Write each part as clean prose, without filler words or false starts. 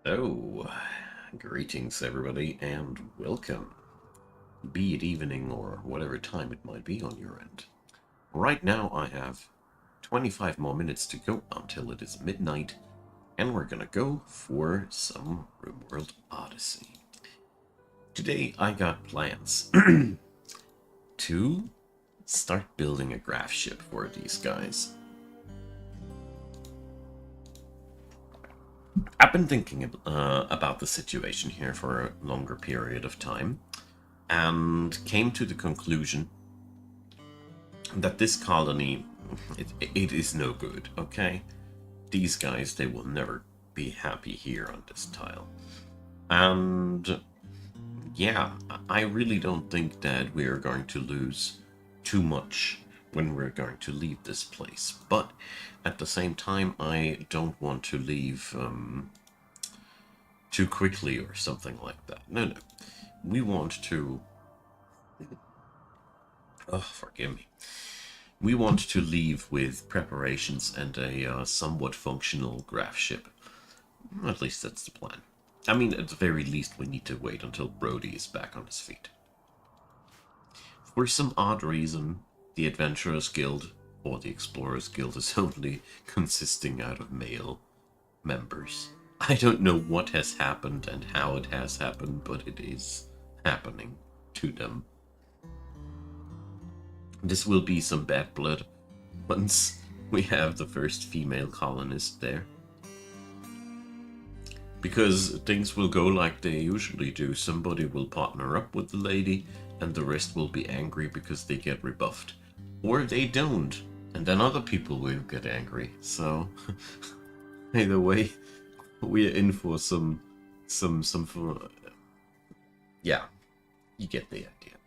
Oh, greetings everybody and welcome, be it evening or whatever time it might be on your end. Right now I have 25 more minutes to go until it is midnight, and we're gonna go for some Rimworld Odyssey. Today I got plans to start building a graph ship for these guys. I've been thinking about the situation here for a longer period of time, and came to the conclusion that this colony, it is no good, okay? These guys, they will never be happy here on this tile. And yeah, I really don't think that we are going to lose too much when we're going to leave this place. But at the same time, I don't want to leave too quickly or something like that. No. We want to... Oh, forgive me. We want to leave with preparations and a somewhat functional graph ship. At least that's the plan. I mean, at the very least, we need to wait until Brody is back on his feet. For some odd reason, the Adventurers Guild, or the Explorers Guild, is only consisting out of male members. I don't know what has happened and how it has happened, but it is happening to them. This will be some bad blood once we have the first female colonist there. Because things will go like they usually do. Somebody will partner up with the lady, and the rest will be angry because they get rebuffed. Or they don't, and then other people will get angry. So, either way, we're in for some yeah, you get the idea.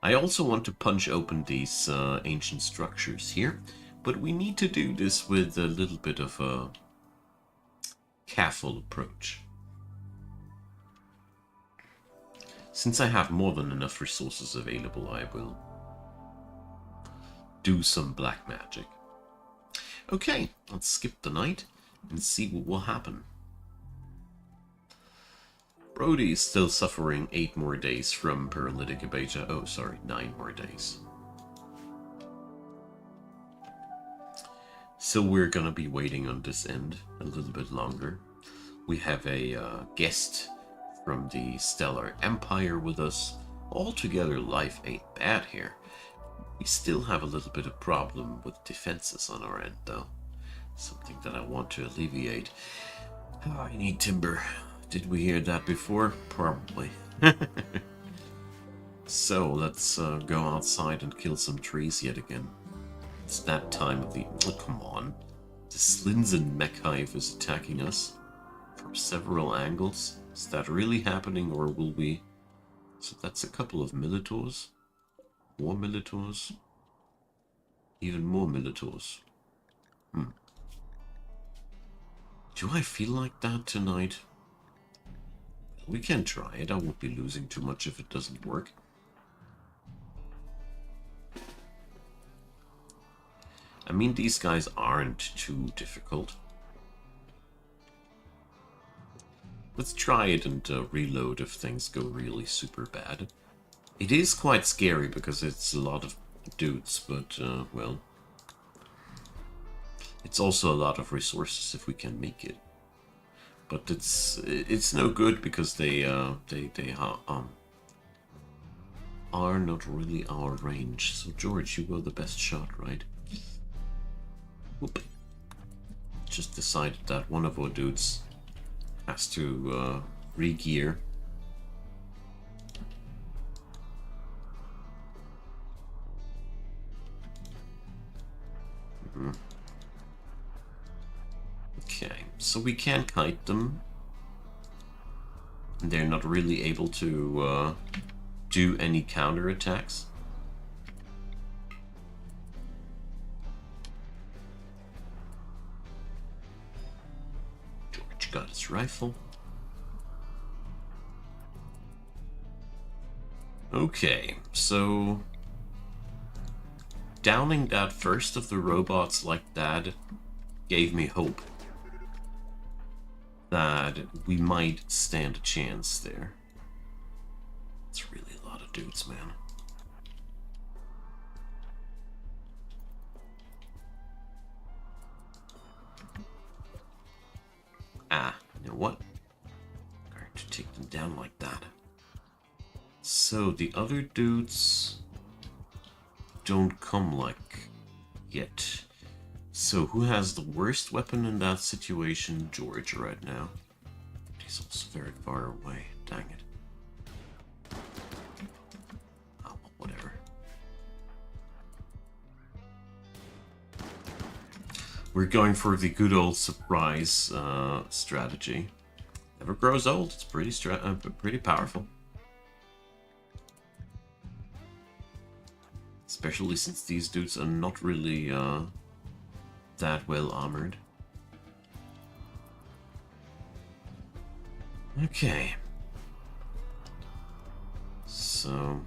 I also want to punch open these ancient structures here, but we need to do this with a little bit of a careful approach. Since I have more than enough resources available, I will do some black magic. Okay, let's skip the night and see what will happen. Brody is still suffering 8 more days from paralytic abatia. Oh, sorry, 9 more days. So we're gonna be waiting on this end a little bit longer. We have a guest from the Stellar Empire with us. Altogether, life ain't bad here. We still have a little bit of problem with defenses on our end, though. Something that I want to alleviate. Oh, I need timber. Did we hear that before? Probably. So, let's go outside and kill some trees yet again. It's that time of the... Oh, come on. The Slinzen mechoid is attacking us from several angles. Is that really happening, or will we... So that's a couple of Militors. More Militors. Even more Militors. Do I feel like that tonight? We can try it. I won't be losing too much if it doesn't work. I mean, these guys aren't too difficult. Let's try it and reload if things go really super bad. It is quite scary because it's a lot of dudes, but, well... It's also a lot of resources if we can make it. But it's no good because they are not really our range. So George, you were the best shot, right? Whoop. Just decided that one of our dudes has to re-gear. Okay, so we can kite them. They're not really able to do any counterattacks. George got his rifle. Okay, so downing that first of the robots like that gave me hope. that we might stand a chance there. It's really a lot of dudes, man. Ah, you know what? Going to take them down like that. So the other dudes don't come like yet. So who has the worst weapon in that situation? George right now. He's also very far away. Dang it. Oh, whatever. We're going for the good old surprise strategy. Never grows old. It's pretty powerful. Especially since these dudes are not really that well armored. Okay. So...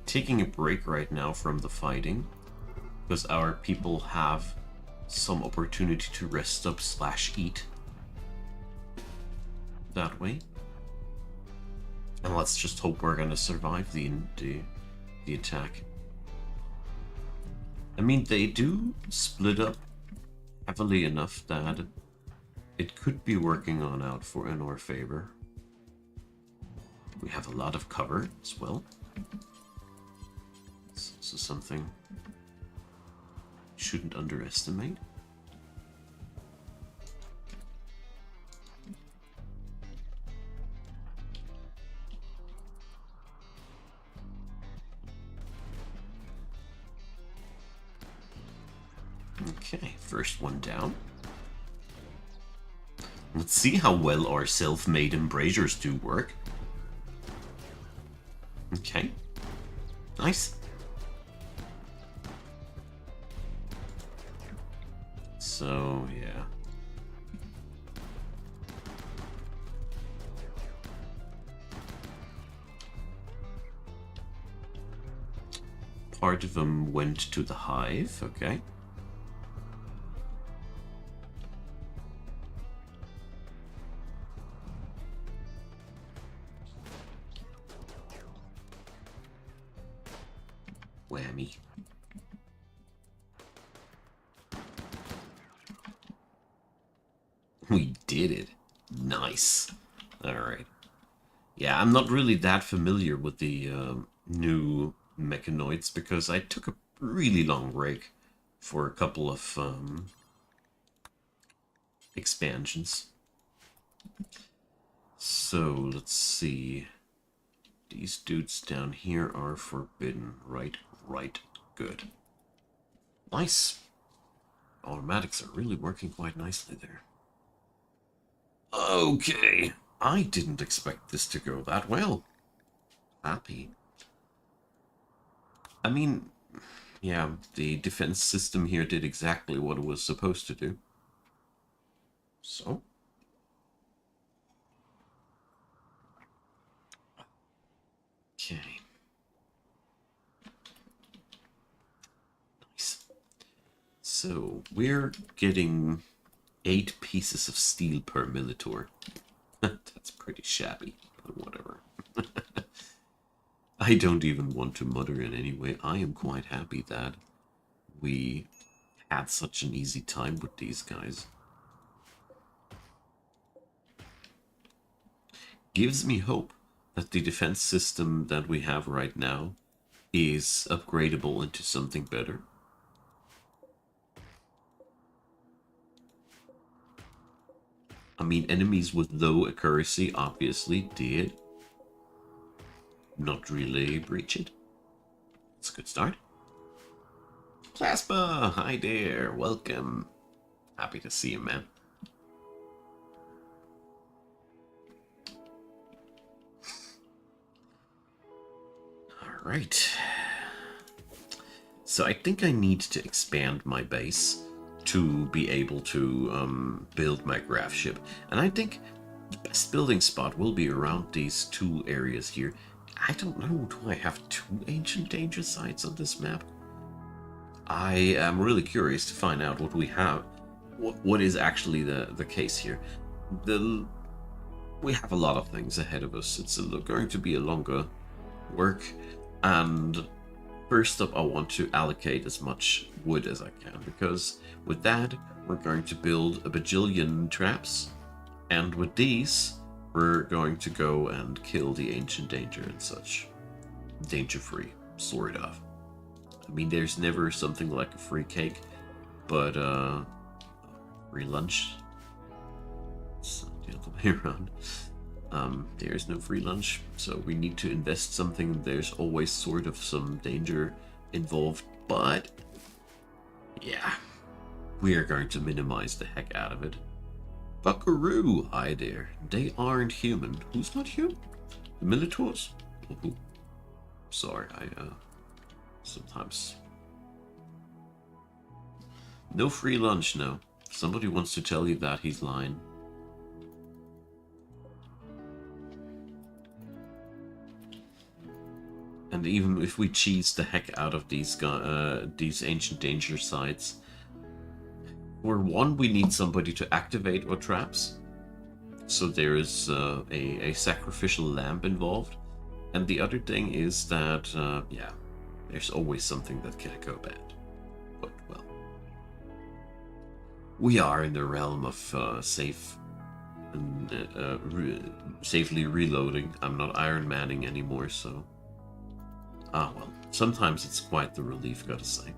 taking a break right now from the fighting, because our people have some opportunity to rest up / eat that way. And let's just hope we're gonna survive the attack. I mean, they do split up heavily enough that it could be working on out in our favor. We have a lot of cover as well. It's also something shouldn't underestimate. Okay, first one down. Let's see how well our self-made embrasures do work. Okay. Nice. So, yeah. Part of them went to the hive, okay. Whammy. We did it. Nice. Alright. Yeah, I'm not really that familiar with the new mechoids because I took a really long break for a couple of expansions. So, let's see. These dudes down here are forbidden, right? Right. Good. Nice. Automatics are really working quite nicely there. Okay. I didn't expect this to go that well. Happy. I mean, yeah, the defense system here did exactly what it was supposed to do. So. Okay. Nice. So, we're getting 8 pieces of steel per Militor. That's pretty shabby, but whatever. I don't even want to mutter in any way. I am quite happy that we had such an easy time with these guys. Gives me hope that the defense system that we have right now is upgradable into something better. I mean, enemies with low accuracy obviously did not really breach it. It's a good start. Plasma, hi there, welcome. Happy to see you, man. Alright. So I think I need to expand my base to be able to build my graph ship. And I think the best building spot will be around these 2 areas here. I don't know, do I have 2 ancient danger sites on this map? I am really curious to find out what we have, what is actually the case here. We have a lot of things ahead of us. It's going to be a longer work, and first up I want to allocate as much wood as I can, because with that we're going to build a bajillion traps, and with these we're going to go and kill the ancient danger and such. Danger free, sort of. I mean, there's never something like a free cake, but free lunch. It's the other way around. There's no free lunch, so we need to invest something. There's always sort of some danger involved, but yeah, we are going to minimize the heck out of it. Buckaroo! Hi there. They aren't human. Who's not human? The Militors? Oh, sorry, I sometimes. No free lunch, no. If somebody wants to tell you that, he's lying. And even if we cheese the heck out of these ancient danger sites, for one, we need somebody to activate our traps. So there is a sacrificial lamb involved. And the other thing is that, yeah, there's always something that can go bad. But, well, we are in the realm of safe and safely reloading. I'm not Iron Manning anymore, so... Ah, well, sometimes it's quite the relief, gotta say.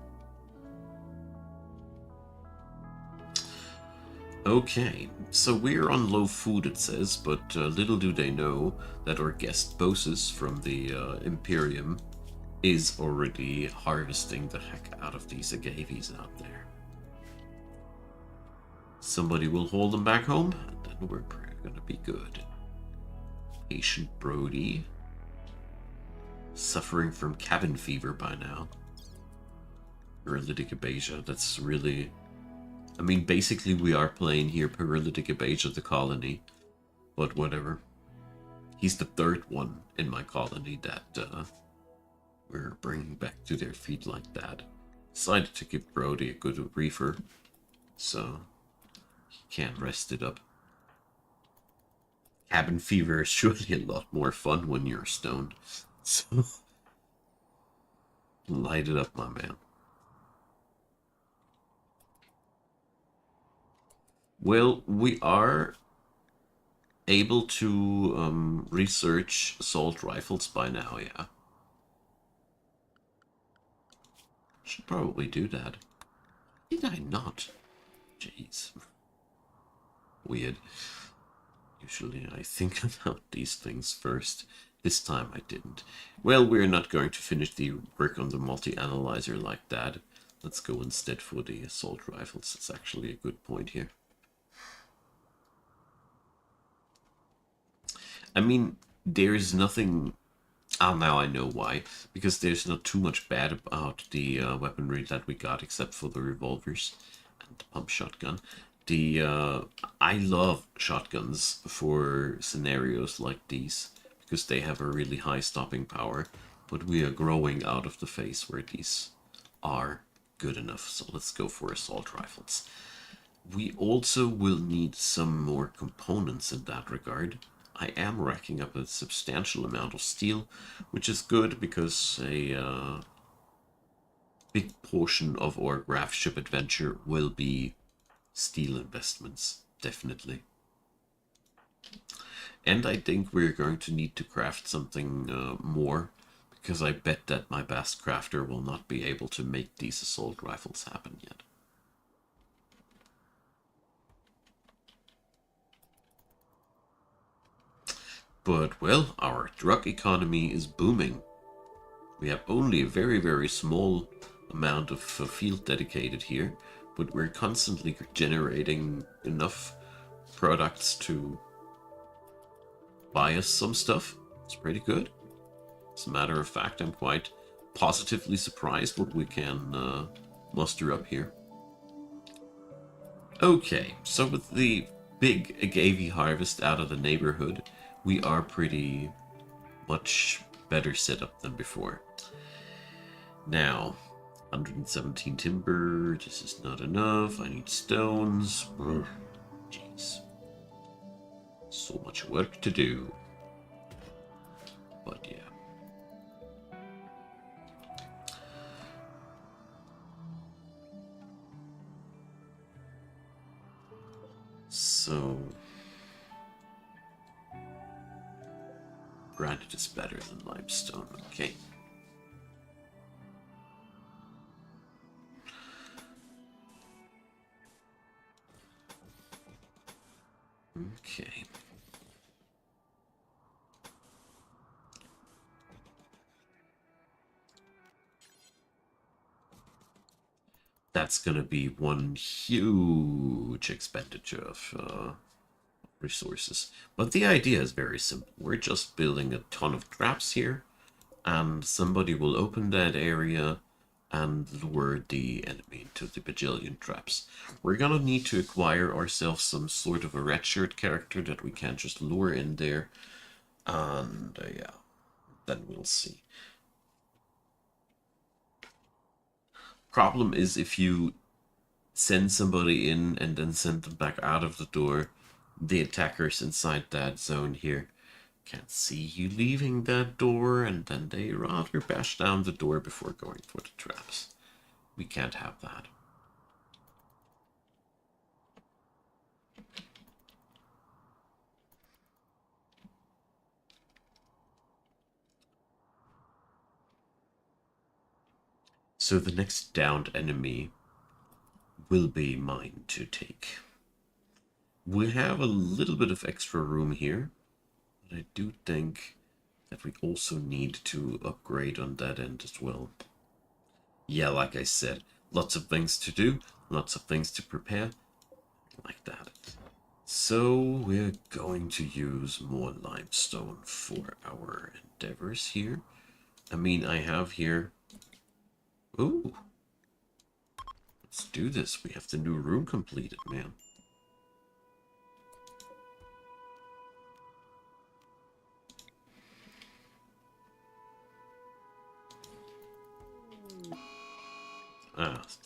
Okay, so we're on low food, it says, but little do they know that our guest Bossus from the Imperium is already harvesting the heck out of these agaves out there. Somebody will hold them back home, and then we're gonna be good. Patient Brody. Suffering from cabin fever by now. Paralytic Abasia, that's really... I mean, basically we are playing here Paralytic Abasia the colony, but whatever. He's the third one in my colony that we're bringing back to their feet like that. Decided to give Brody a good reefer, so he can't rest it up. Cabin fever is surely a lot more fun when you're stoned. So, light it up, my man. Well, we are able to research assault rifles by now, yeah. Should probably do that. Did I not? Jeez. Weird. Usually I think about these things first. This time I didn't. Well, we're not going to finish the work on the multi-analyzer like that. Let's go instead for the assault rifles. That's actually a good point here. I mean, there's nothing... Ah, now I know why. Because there's not too much bad about the weaponry that we got, except for the revolvers and the pump shotgun. I love shotguns for scenarios like these, because they have a really high stopping power, but we are growing out of the phase where these are good enough, so let's go for assault rifles. We also will need some more components in that regard. I am racking up a substantial amount of steel, which is good because a big portion of our graph ship adventure will be steel investments, definitely. And I think we're going to need to craft something more, because I bet that my best crafter will not be able to make these assault rifles happen yet. But, well, our drug economy is booming. We have only a very, very small amount of field dedicated here, but we're constantly generating enough products to buy us some stuff. It's pretty good. As a matter of fact, I'm quite positively surprised what we can muster up here. Okay, so with the big agave harvest out of the neighborhood, we are pretty much better set up than before. Now, 117 timber. This is not enough. I need stones. Ugh, jeez. So much work to do. But yeah. So granite is better than limestone. Okay. Okay. That's gonna be one huge expenditure of resources. But the idea is very simple. We're just building a ton of traps here, and somebody will open that area and lure the enemy into the bajillion traps. We're gonna need to acquire ourselves some sort of a red shirt character that we can just lure in there, and yeah, then we'll see. Problem is if you send somebody in and then send them back out of the door, the attackers inside that zone here can't see you leaving that door, and then they rather bash down the door before going for the traps. We can't have that. So the next downed enemy will be mine to take. We have a little bit of extra room here, but I do think that we also need to upgrade on that end as well. Yeah, like I said, lots of things to do, lots of things to prepare, like that. So we're going to use more limestone for our endeavors here. I mean, I have here... Ooh! Let's do this. We have the new room completed, man.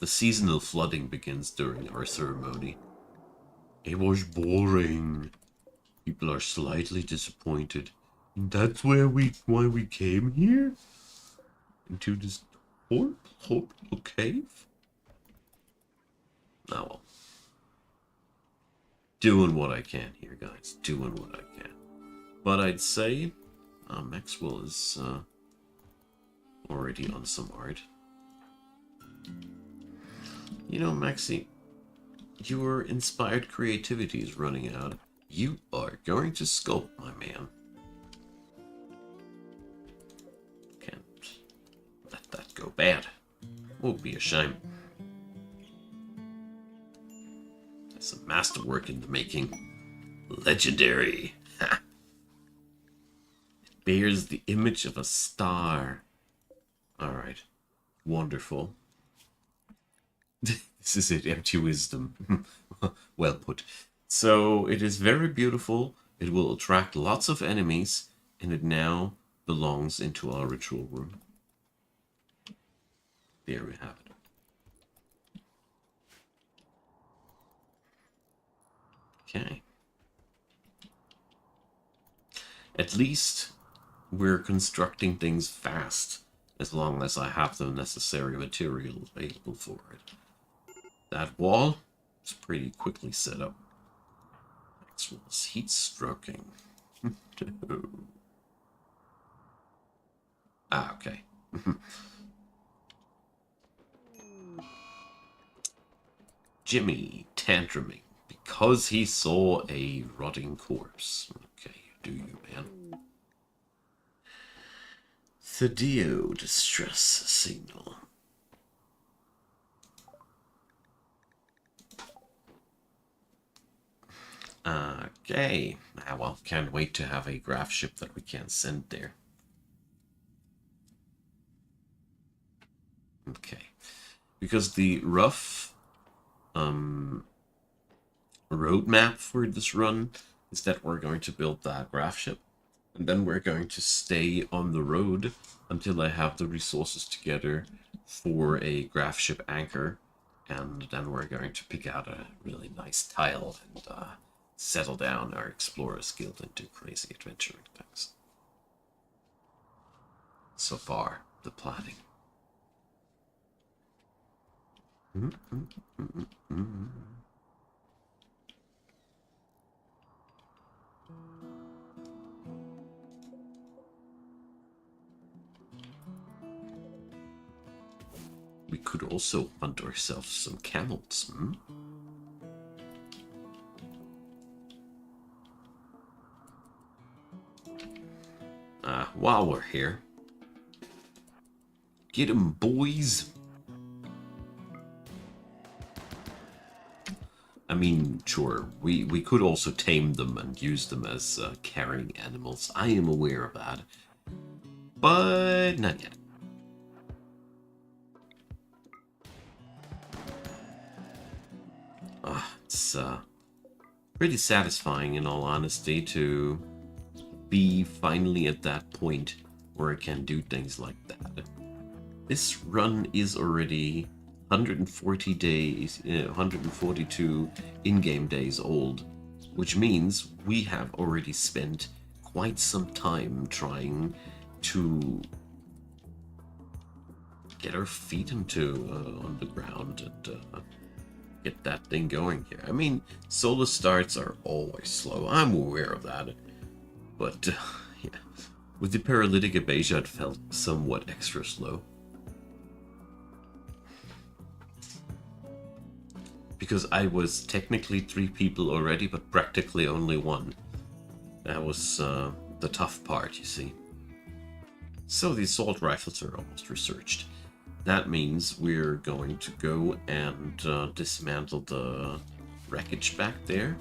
The seasonal flooding begins during our ceremony. It was boring. People are slightly disappointed. And that's why we came here? Into this horrible cave? Oh well. Doing what I can here, guys. Doing what I can. But I'd say Maxwell is already on some art. You know, Maxie, your inspired creativity is running out. You are going to sculpt, my man. Can't let that go bad. Won't be a shame. That's a masterwork in the making. Legendary. Ha! It bears the image of a star. Alright. Wonderful. This is it, empty wisdom. Well put. So it is very beautiful. It will attract lots of enemies, and it now belongs into our ritual room. There we have it. Okay. At least we're constructing things fast, as long as I have the necessary material available for it. That wall is pretty quickly set up. Maxwell's heat stroking. Okay. Jimmy tantruming because he saw a rotting corpse. Okay, do you, man? Thadio distress signal. Okay. Well, can't wait to have a graph ship that we can send there. Okay. Because the rough roadmap for this run is that we're going to build that graph ship, and then we're going to stay on the road until I have the resources together for a graph ship anchor, and then we're going to pick out a really nice tile and settle down our Explorers Guild and do crazy adventuring things. So far, the planning. We could also hunt ourselves some camels. While we're here, get 'em, boys. I mean, sure, we could also tame them and use them as carrying animals. I am aware of that. But not yet. It's pretty satisfying, in all honesty, to be finally at that point where I can do things like that. This run is already 140 days, 142 in-game days old, which means we have already spent quite some time trying to get our feet into on the ground and get that thing going here. I mean, solo starts are always slow. I'm aware of that. But, yeah, with the paralytic Abasia, it felt somewhat extra slow. Because I was technically 3 people already, but practically only 1. That was the tough part, you see. So the assault rifles are almost researched. That means we're going to go and dismantle the wreckage back there.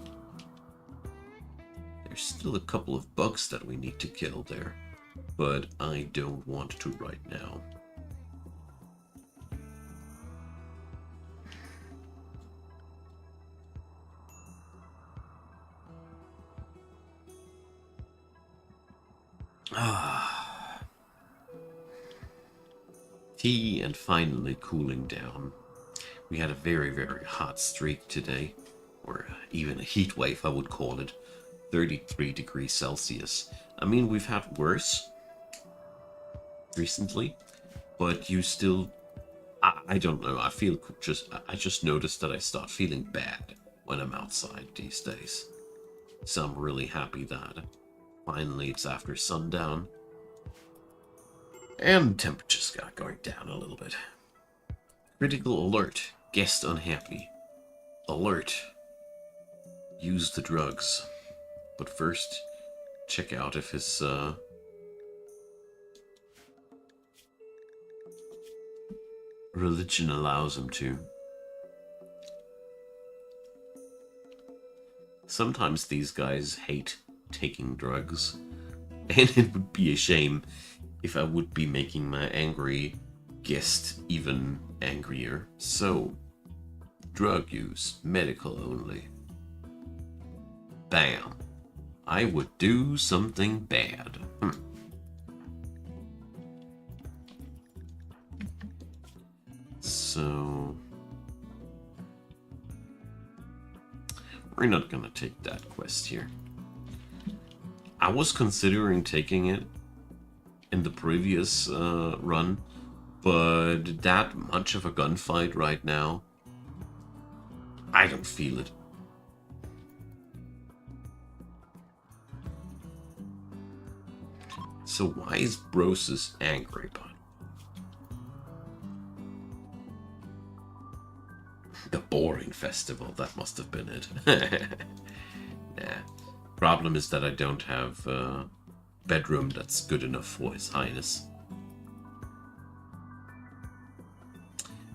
There's still a couple of bugs that we need to kill there, but I don't want to right now. Tea and finally cooling down. We had a very, very hot streak today, or even a heat wave, I would call it. 33 degrees Celsius. I mean, we've had worse recently, but you still, I don't know, I just noticed that I start feeling bad when I'm outside these days. So I'm really happy that finally it's after sundown. And temperatures got going down a little bit. Critical alert. Guest unhappy. Alert. Use the drugs. But first, check out if his religion allows him to. Sometimes these guys hate taking drugs. And it would be a shame if I would be making my angry guest even angrier. So, drug use, medical only. Bam. I would do something bad. So, we're not gonna take that quest here. I was considering taking it in the previous run, but that much of a gunfight right now, I don't feel it. So why is Brosis angry about it? The boring festival, that must have been it. Nah. Problem is that I don't have a bedroom that's good enough for His Highness.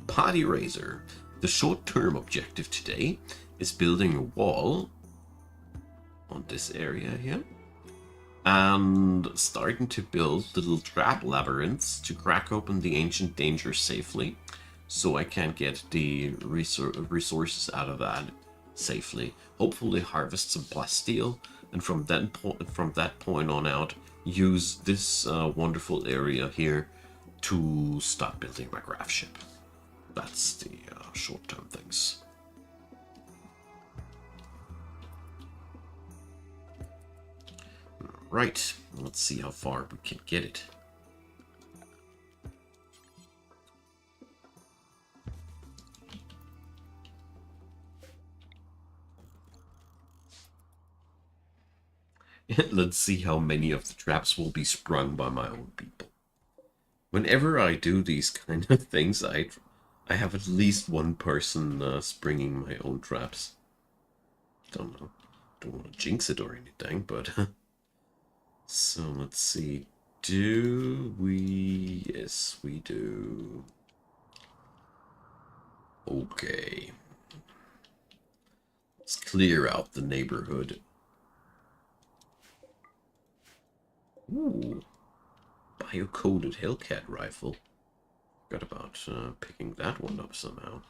Party Raiser. The short-term objective today is building a wall on this area here and starting to build little trap labyrinths to crack open the ancient danger safely, so I can get the resources out of that safely. Hopefully harvest some plasteel, and from that point on out, use this wonderful area here to start building my graph ship. That's the short-term things. Right, let's see how far we can get it. Let's see how many of the traps will be sprung by my own people. Whenever I do these kind of things, I have at least one person springing my own traps. Don't know. Don't want to jinx it or anything, but... So, let's see. Do we... Yes, we do. Okay. Let's clear out the neighborhood. Ooh. Bio-coded Hellcat rifle. Forgot about picking that one up somehow.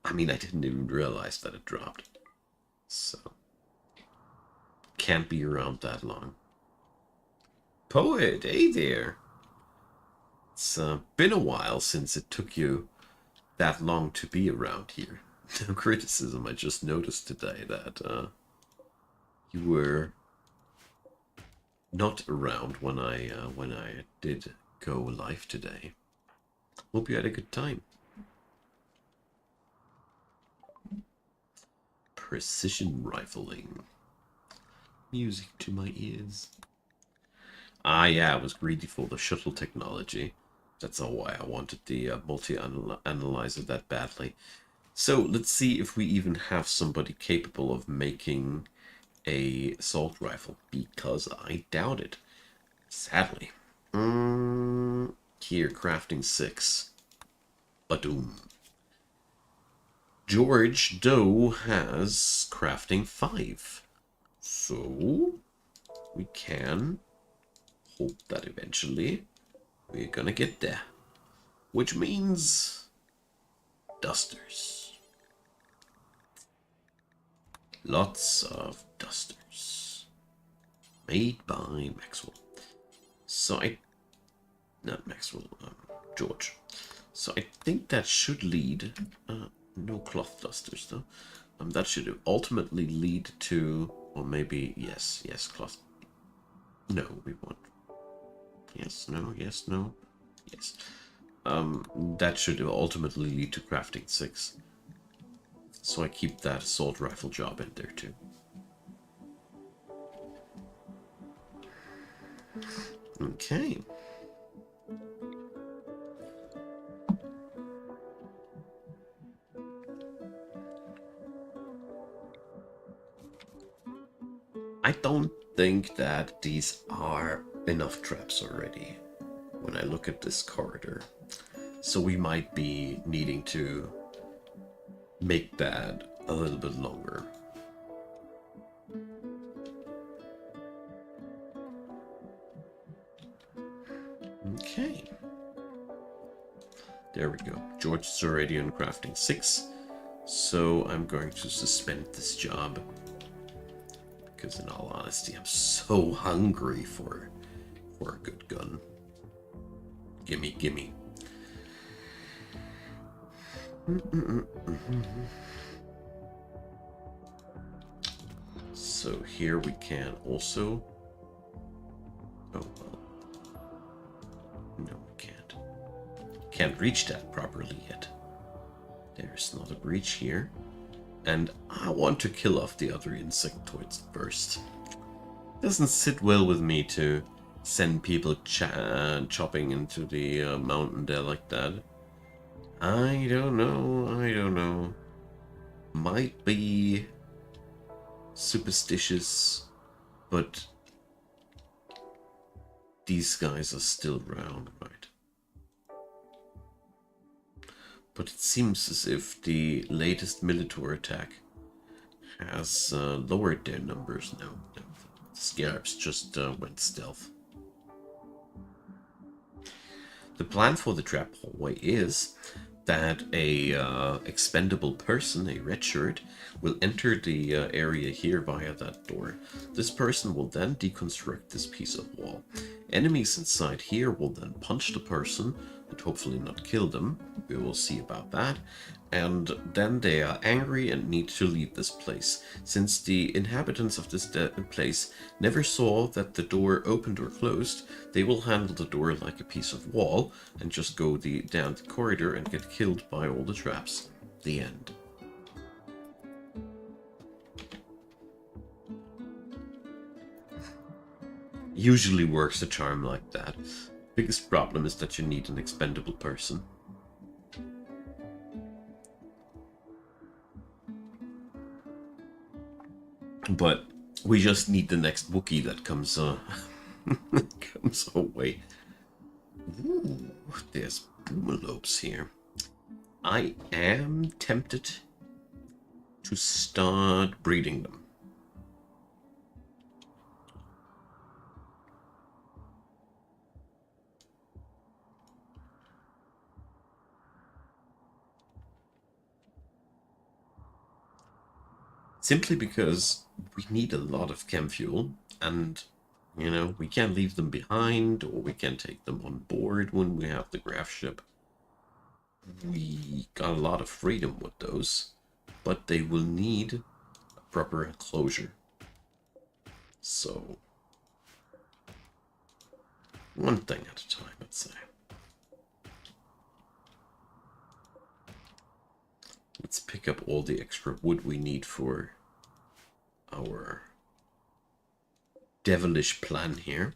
I mean, I didn't even realize that it dropped. So. Can't be around that long. Poet, hey there. It's been a while since it took you that long to be around here. No criticism, I just noticed today that you were not around when I did go live today. Hope you had a good time. Precision rifling. Music to my ears. Ah, yeah, I was greedy for the shuttle technology. That's all why I wanted the multi-analyzer that badly. So let's see if we even have somebody capable of making a assault rifle, because I doubt it. Sadly. Here, crafting 6. Badoom. George Doe has crafting 5. So we can hope that eventually we're gonna get there. Which means dusters. Lots of dusters. Made by Maxwell. So not Maxwell, George. So I think that should lead, no cloth dusters though. That should ultimately lead to, or maybe, yes, cloth. No, we want, yes, no, yes, no, yes. That should ultimately lead to crafting 6. So I keep that assault rifle job in there too. Okay. I don't think that these are enough traps already when I look at this corridor. So we might be needing to make that a little bit longer. Okay. There we go. George is already on crafting 6. So I'm going to suspend this job. Because in all honesty, I'm so hungry for a good gun. Gimme, gimme. So here we can also... Oh, well. No, we can't. Can't reach that properly yet. There's not a breach here. And I want to kill off the other insectoids first. Doesn't sit well with me to send people chopping into the mountain there like that. I don't know. Might be superstitious, but these guys are still around, right? But it seems as if the latest Militor attack has lowered their numbers. No. The Scarabs just went stealth. The plan for the trap hallway is that a expendable person, a red shirt, will enter the area here via that door. This person will then deconstruct this piece of wall. Enemies inside here will then punch the person and hopefully not kill them. We will see about that. And then they are angry and need to leave this place. Since the inhabitants of this place never saw that the door opened or closed, they will handle the door like a piece of wall and just go down the corridor and get killed by all the traps. The end. Usually works a charm like that. Biggest problem is that you need an expendable person. But we just need the next Wookiee that comes comes our way. Ooh, there's boomalopes here. I am tempted to start breeding them. Simply because we need a lot of chem fuel, and, you know, we can't leave them behind, or we can take them on board when we have the graph ship. We got a lot of freedom with those, but they will need a proper enclosure. So, one thing at a time, let's say. Let's pick up all the extra wood we need for our devilish plan here.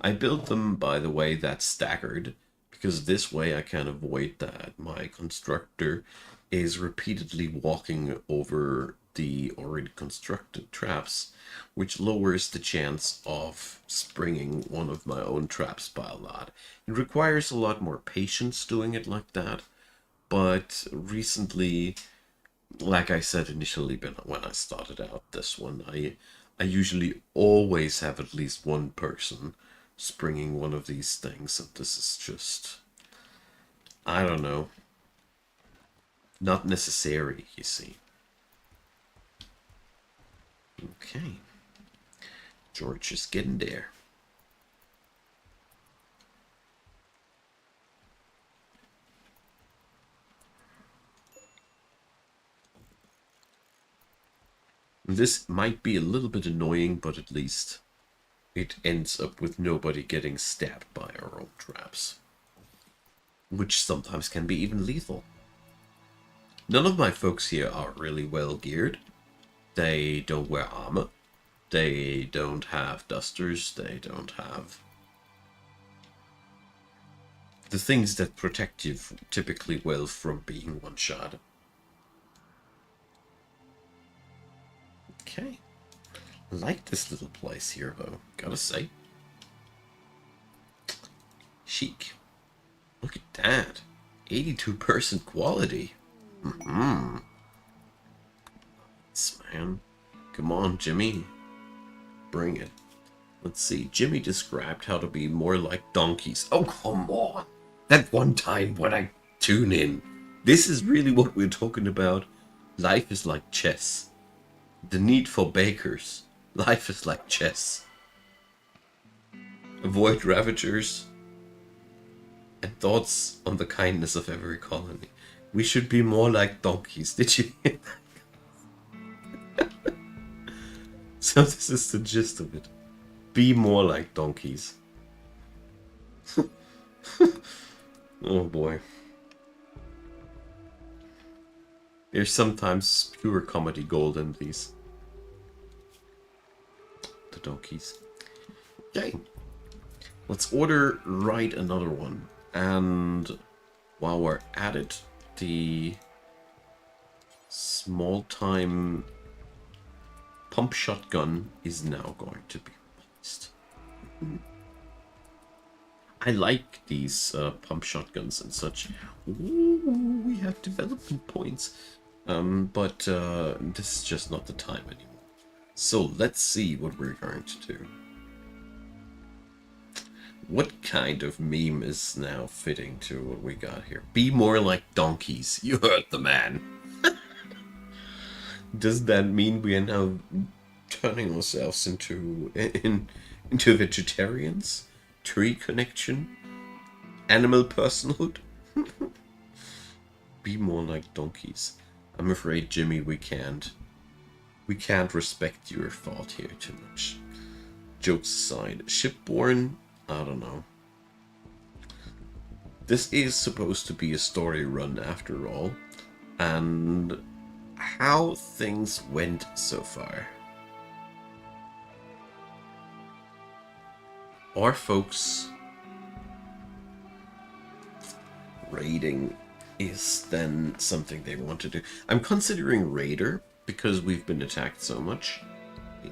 I built them, by the way, that staggered, because this way I can avoid that my constructor is repeatedly walking over the already constructed traps, which lowers the chance of springing one of my own traps by a lot. It requires a lot more patience doing it like that, but recently, like I said initially when I started out this one, I usually always have at least one person springing one of these things, and this is just, I don't know, not necessary, you see. Okay, George is getting there. This might be a little bit annoying, but at least it ends up with nobody getting stabbed by our own traps, which sometimes can be even lethal. None of my folks here are really well geared. They don't wear armor. They don't have dusters. They don't have the things that protect you typically well from being one-shot. Okay. I like this little place here, though, gotta say. Chic. Look at that. 82% quality. Mm-hmm. Man. Come on, Jimmy. Bring it. Let's see. Jimmy described how to be more like donkeys. Oh, come on. That one time when I tune in. This is really what we're talking about. Life is like chess. The need for bakers. Life is like chess. Avoid ravagers. And thoughts on the kindness of every colony. We should be more like donkeys. Did you hear that? So this is the gist of it. Be more like donkeys. Oh boy. There's sometimes pure comedy gold in these. The donkeys. Okay. Let's write another one. And while we're at it, the small-time pump shotgun is now going to be replaced. I like these pump shotguns and such. Ooh, we have development points. But this is just not the time anymore. So let's see what we're going to do. What kind of meme is now fitting to what we got here? Be more like donkeys. You heard the man. Does that mean we are now turning ourselves into vegetarians? Tree connection? Animal personhood? Be more like donkeys. I'm afraid, Jimmy, we can't. We can't respect your thought here too much. Jokes aside, shipborne? I don't know. This is supposed to be a story run after all, and how things went so far. Our folks raiding is then something they want to do. I'm considering raider because we've been attacked so much.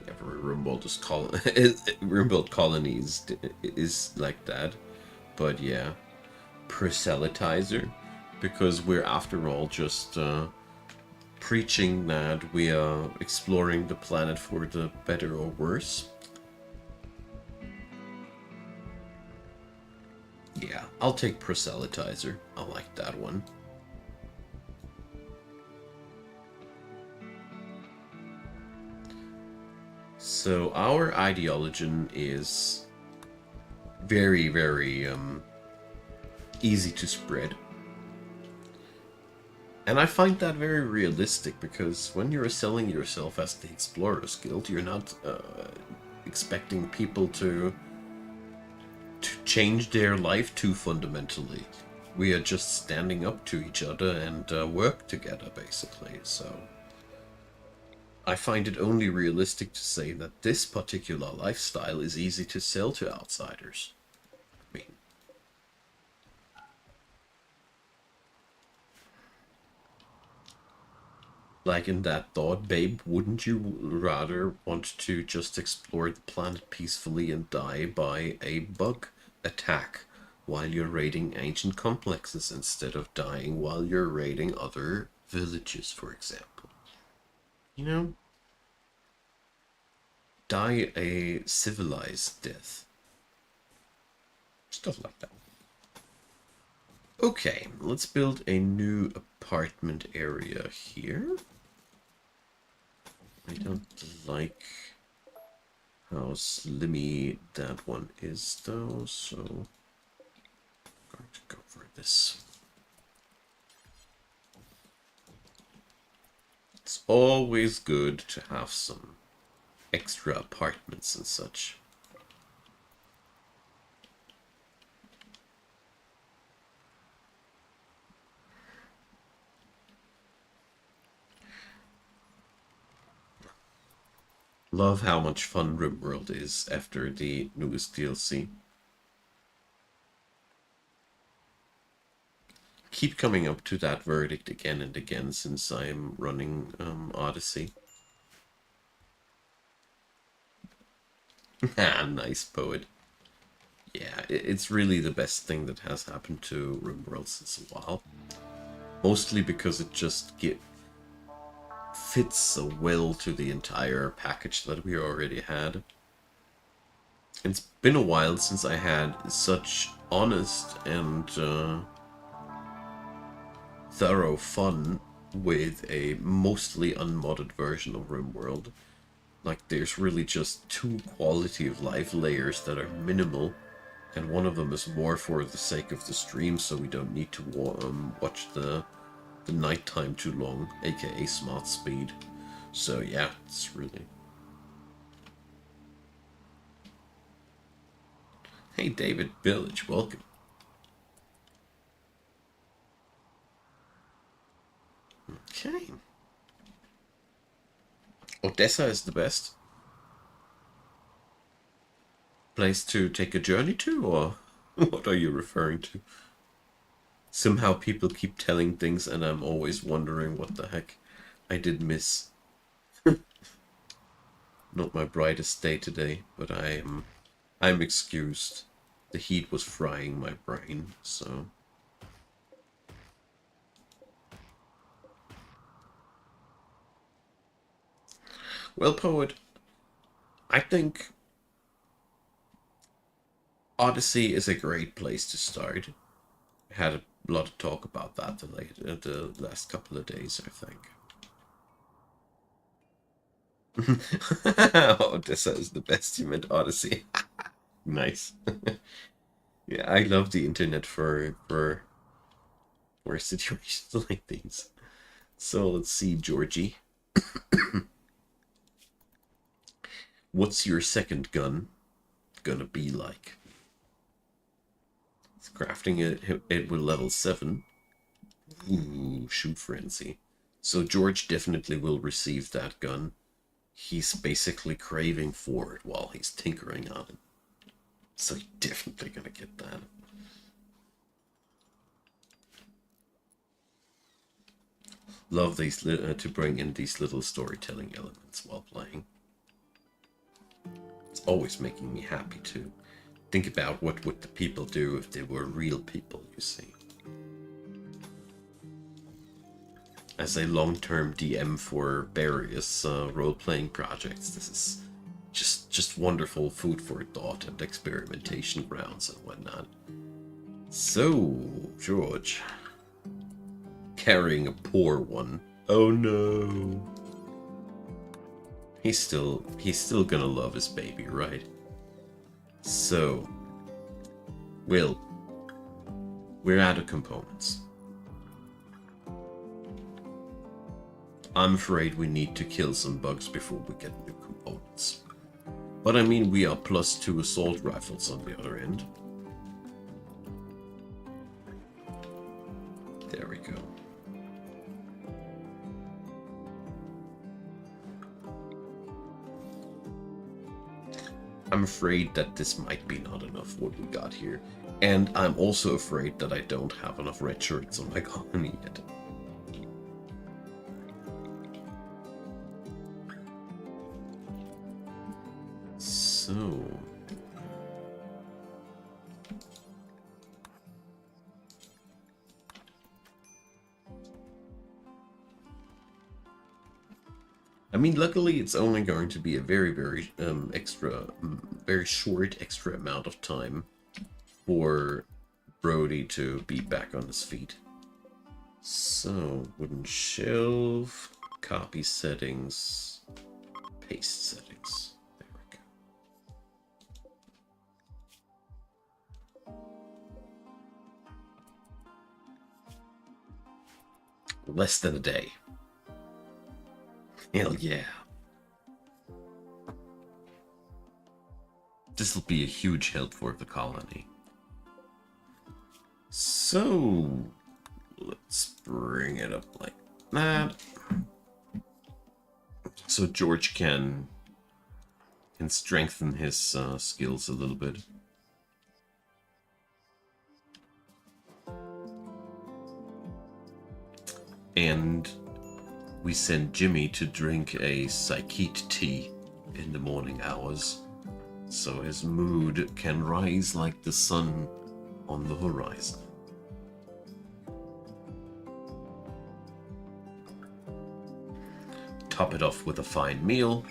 Every Rimworld colonies is like that, but yeah, proselytizer, because we're after all just preaching that we are exploring the planet for the better or worse. Yeah, I'll take proselytizer. I like that one. So our ideology is very, very easy to spread. And I find that very realistic, because when you're selling yourself as the Explorers Guild, you're not expecting people to change their life too fundamentally. We are just standing up to each other and work together, basically. So I find it only realistic to say that this particular lifestyle is easy to sell to outsiders. I mean, like in that thought, babe, wouldn't you rather want to just explore the planet peacefully and die by a bug attack while you're raiding ancient complexes instead of dying while you're raiding other villages, for example? You know? Die a civilized death. Stuff like that. Okay, let's build a new apartment area here. I don't like how slimmy that one is, though, so I'm going to go for this. It's always good to have some extra apartments and such. Love how much fun Rimworld is after the newest DLC. Keep coming up to that verdict again and again since I'm running Odyssey. Ah, nice poet. Yeah, it's really the best thing that has happened to Rimworld since a while. Mostly because it just fits so well to the entire package that we already had. It's been a while since I had such honest and thorough fun with a mostly unmodded version of Rimworld. Like, there's really just two quality of life layers that are minimal, and one of them is more for the sake of the stream, so we don't need to watch the nighttime too long, aka smart speed. So yeah, it's really... Hey David Village, welcome. Okay. Odessa is the best place to take a journey to, or what are you referring to? Somehow people keep telling things and I'm always wondering what the heck I did miss. Not my brightest day today, but I'm excused. The heat was frying my brain, so... Well, poet, I think Odyssey is a great place to start. Had a lot of talk about that the last couple of days, I think. Odessa is the best. You meant Odyssey. Nice. Yeah, I love the internet for situations like these. So let's see, Georgie. What's your second gun gonna be like? It's crafting it with level 7. Ooh, shoot frenzy. So George definitely will receive that gun. He's basically craving for it while he's tinkering on it. So he's definitely gonna get that. Love these to bring in these little storytelling elements while playing. It's always making me happy to think about what would the people do if they were real people, you see. As a long-term DM for various role-playing projects, this is just wonderful food for thought and experimentation grounds and whatnot. So, George, carrying a poor one. Oh no. He's still gonna love his baby, right? So, Will, we're out of components. I'm afraid we need to kill some bugs before we get new components. But I mean, we are +2 assault rifles on the other end. There we go. I'm afraid that this might be not enough what we got here. And I'm also afraid that I don't have enough red shirts on my colony yet. So... I mean, luckily it's only going to be a very short extra amount of time for Brody to be back on his feet. So, wooden shelf, copy settings, paste settings. There we go. Less than a day. Hell yeah. This will be a huge help for the colony. So, let's bring it up like that. So George can strengthen his skills a little bit. And we send Jimmy to drink a psychite tea in the morning hours, so his mood can rise like the sun on the horizon. Top it off with a fine meal,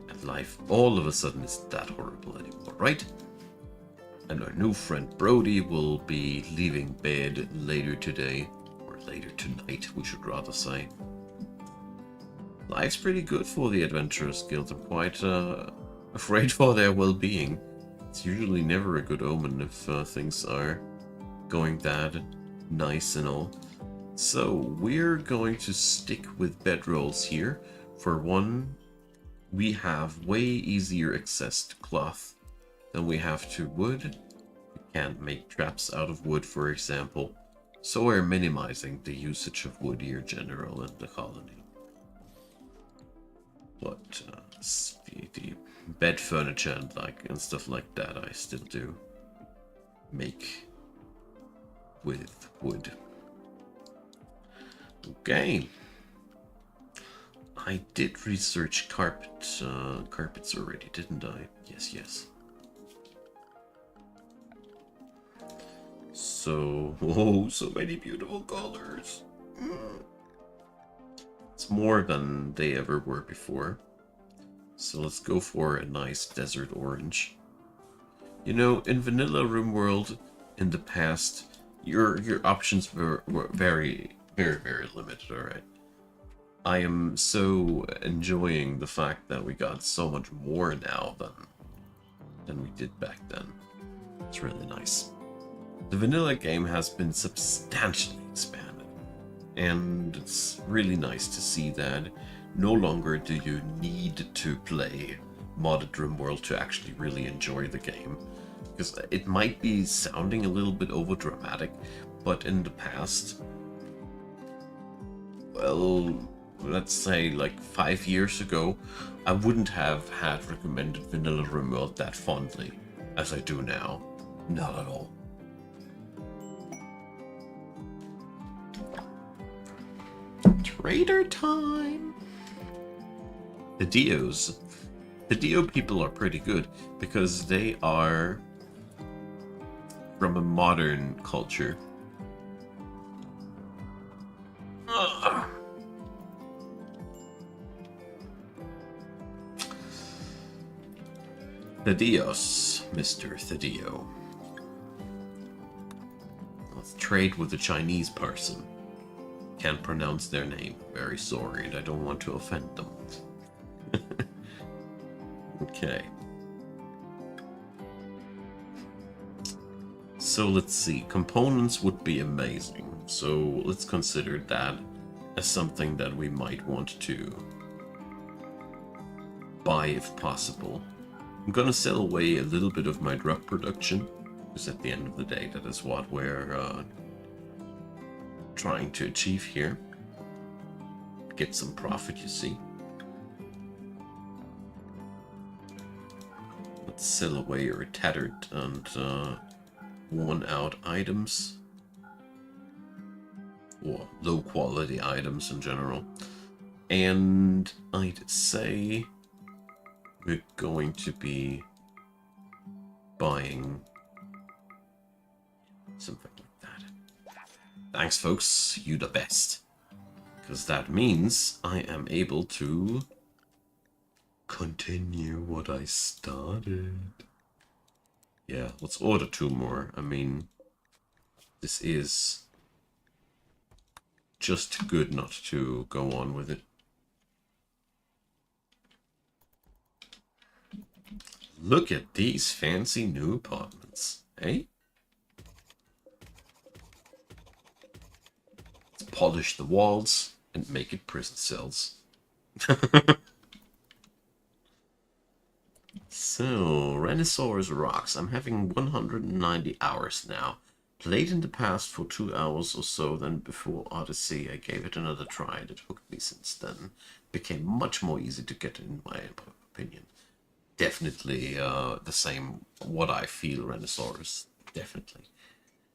and life all of a sudden isn't that horrible anymore, right? And our new friend Brody will be leaving bed later today. Later tonight, we should rather say. Life's pretty good for the Adventurers Guild. I'm quite afraid for their well-being. It's usually never a good omen if things are going that nice and all. So, we're going to stick with bedrolls here. For one, we have way easier access to cloth than we have to wood. We can't make traps out of wood, for example. So we're minimizing the usage of wood here general in the colony. But the bed furniture and stuff like that I still do make with wood. Okay. I did research carpets already, didn't I? Yes. So, so many beautiful colors. It's more than they ever were before. So let's go for a nice desert orange. You know, in vanilla Rimworld in the past, your options were very limited, alright? I am so enjoying the fact that we got so much more now than we did back then. It's really nice. The vanilla game has been substantially expanded, and it's really nice to see that no longer do you need to play modded Rimworld to actually really enjoy the game. Because it might be sounding a little bit over dramatic, but in the past, well, let's say like 5 years ago, I wouldn't have had recommended vanilla Rimworld that fondly as I do now. Not at all. Trader time! The Dios. The Dio people are pretty good because they are from a modern culture. Ugh. Thaddeus, Mr. Thaddio. Let's trade with a Chinese person. Can't pronounce their name. Very sorry, and I don't want to offend them. Okay. So let's see. Components would be amazing. So let's consider that as something that we might want to buy if possible. I'm gonna sell away a little bit of my drug production, because at the end of the day, that is what we're trying to achieve here. Get some profit, you see. Let's sell away our tattered and worn out items. Or low quality items in general. And I'd say we're going to be buying something like that. Thanks, folks. You the best. Because that means I am able to continue what I started. Yeah, let's order 2 more. I mean, this is just good not to go on with it. Look at these fancy new apartments, eh? Let's polish the walls and make it prison cells. So, Renaissance rocks. I'm having 190 hours now. Played in the past for 2 hours or so, then before Odyssey I gave it another try and it hooked me since then. Became much more easy to get in my opinion. Definitely the same what I feel, Renaissance. Definitely.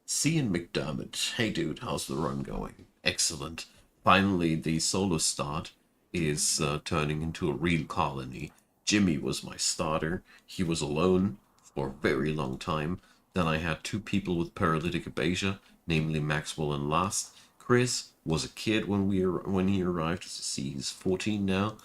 Cian McDermott. Hey dude, how's the run going? Excellent. Finally, the solo start is turning into a real colony. Jimmy was my starter. He was alone for a very long time. Then I had 2 people with paralytic abasia, namely Maxwell and Last. Chris was a kid when he arrived. As you see, he's 14 now.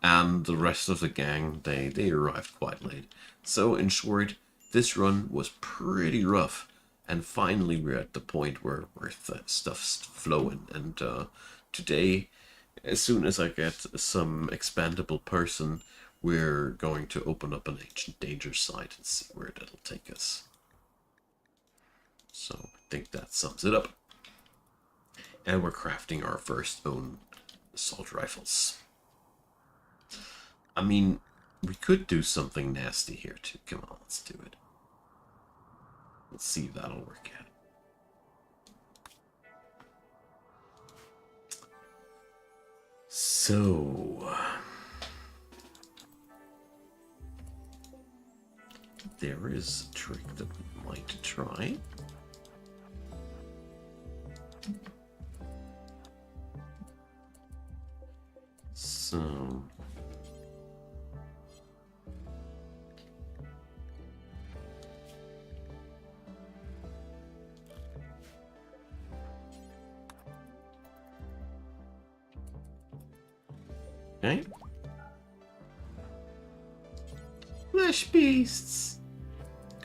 And the rest of the gang, they arrived quite late. So, in short, this run was pretty rough. And finally, we're at the point where stuff's flowing. And today, as soon as I get some expandable person, we're going to open up an Ancient Danger site and see where that'll take us. So, I think that sums it up. And we're crafting our first own assault rifles. I mean, we could do something nasty here too. Come on, let's do it. Let's see if that'll work out. So, there is a trick that we might try. So, okay. Flesh beasts,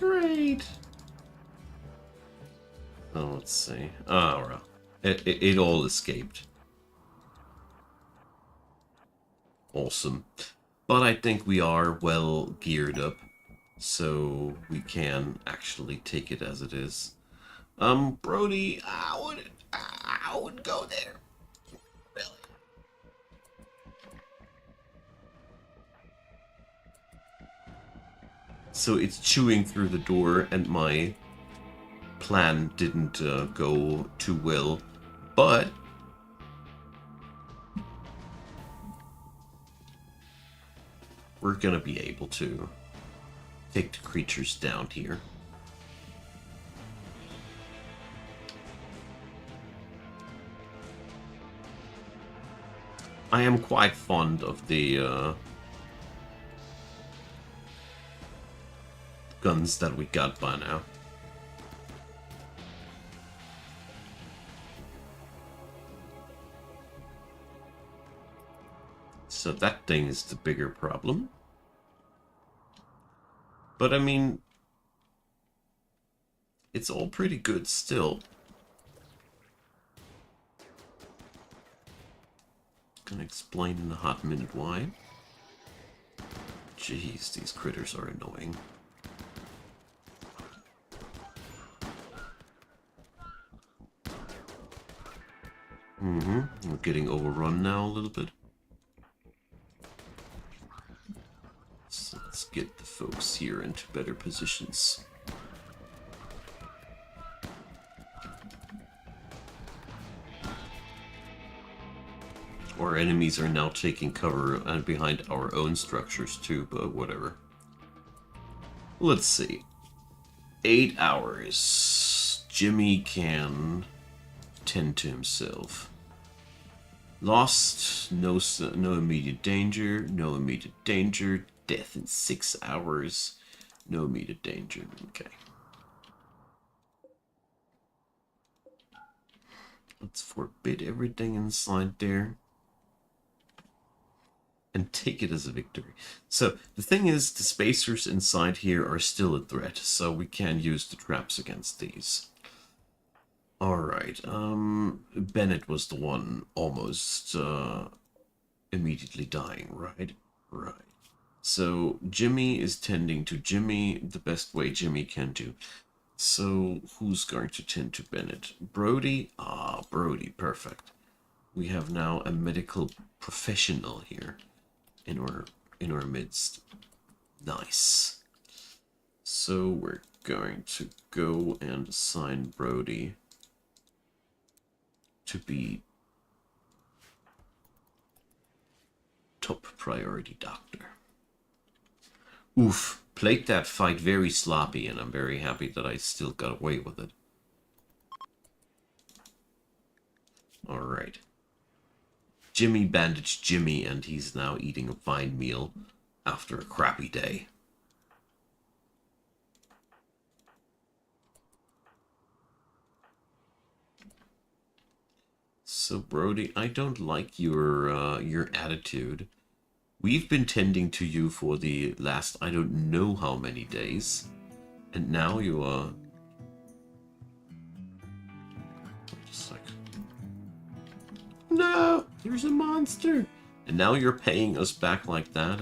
Great. Oh, let's see. Oh, well. It all escaped. Awesome. But I think we are well geared up, so we can actually take it as it is. Brody, I would go there. Really. So it's chewing through the door, and my plan didn't go too well, but we're gonna be able to take the creatures down here. I am quite fond of the guns that we got by now. So that thing is the bigger problem. But I mean, it's all pretty good still. Gonna explain in a hot minute why. Jeez, these critters are annoying. We're getting overrun now a little bit. So let's get the folks here into better positions. Our enemies are now taking cover behind our own structures too, but whatever. Let's see. 8 hours. Jimmy can tend to himself. Lost, no immediate danger, no immediate danger. Death in 6 hours, no immediate danger. Okay. Let's forbid everything inside there. And take it as a victory. So, the thing is, the spacers inside here are still a threat, so we can use the traps against these. Alright, Bennett was the one almost immediately dying, right? Right. So, Jimmy is tending to Jimmy the best way Jimmy can do. So, who's going to tend to Bennett? Brody? Ah, Brody, perfect. We have now a medical professional here in our midst. Nice. So we're going to go and assign Brody to be top priority doctor. Oof, played that fight very sloppy, and I'm very happy that I still got away with it. Alright. Jimmy bandaged Jimmy, and he's now eating a fine meal after a crappy day. So Brody, I don't like your attitude. We've been tending to you for the last I don't know how many days, and now you are. Just like, no, there's a monster, and now you're paying us back like that.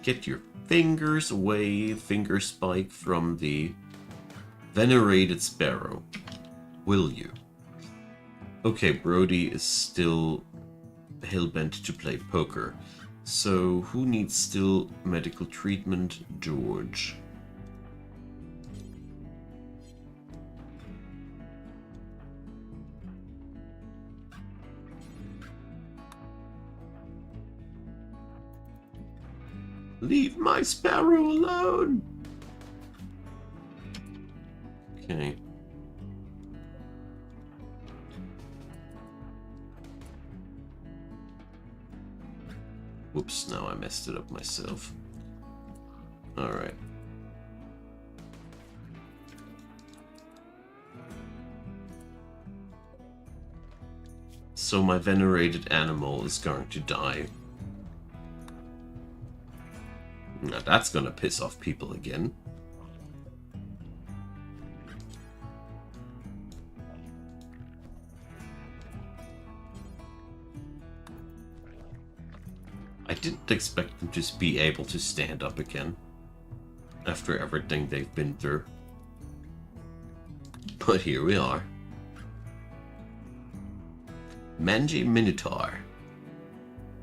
Get your fingers away, finger spike, from the venerated sparrow. Will you? Okay, Brody is still hellbent to play poker. So, who needs still medical treatment? George. Leave my sparrow alone! Okay. Whoops, now I messed it up myself. Alright. So my venerated animal is going to die. Now that's gonna piss off people again. I didn't expect them to just be able to stand up again after everything they've been through. But here we are. Manji Minotaur.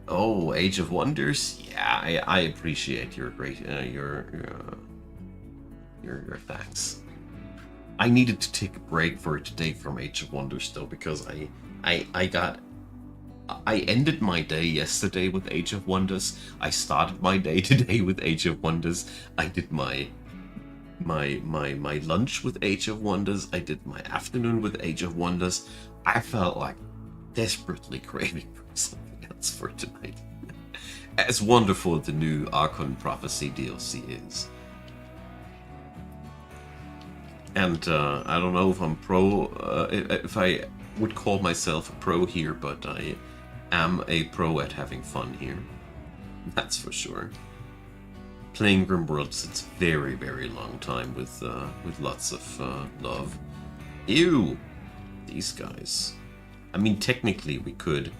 Oh, Age of Wonders? Yeah, I appreciate your great your thanks. I needed to take a break for today from Age of Wonders though, because I ended my day yesterday with Age of Wonders. I started my day today with Age of Wonders. I did my lunch with Age of Wonders. I did my afternoon with Age of Wonders. I felt like desperately craving for something else for tonight. As wonderful the new Archon Prophecy DLC is. And I don't know if I'm pro, if I would call myself a pro here, but I am a pro at having fun here. That's for sure. Playing Rimworld since a very, very long time with lots of love. Ew! These guys. I mean, technically we could.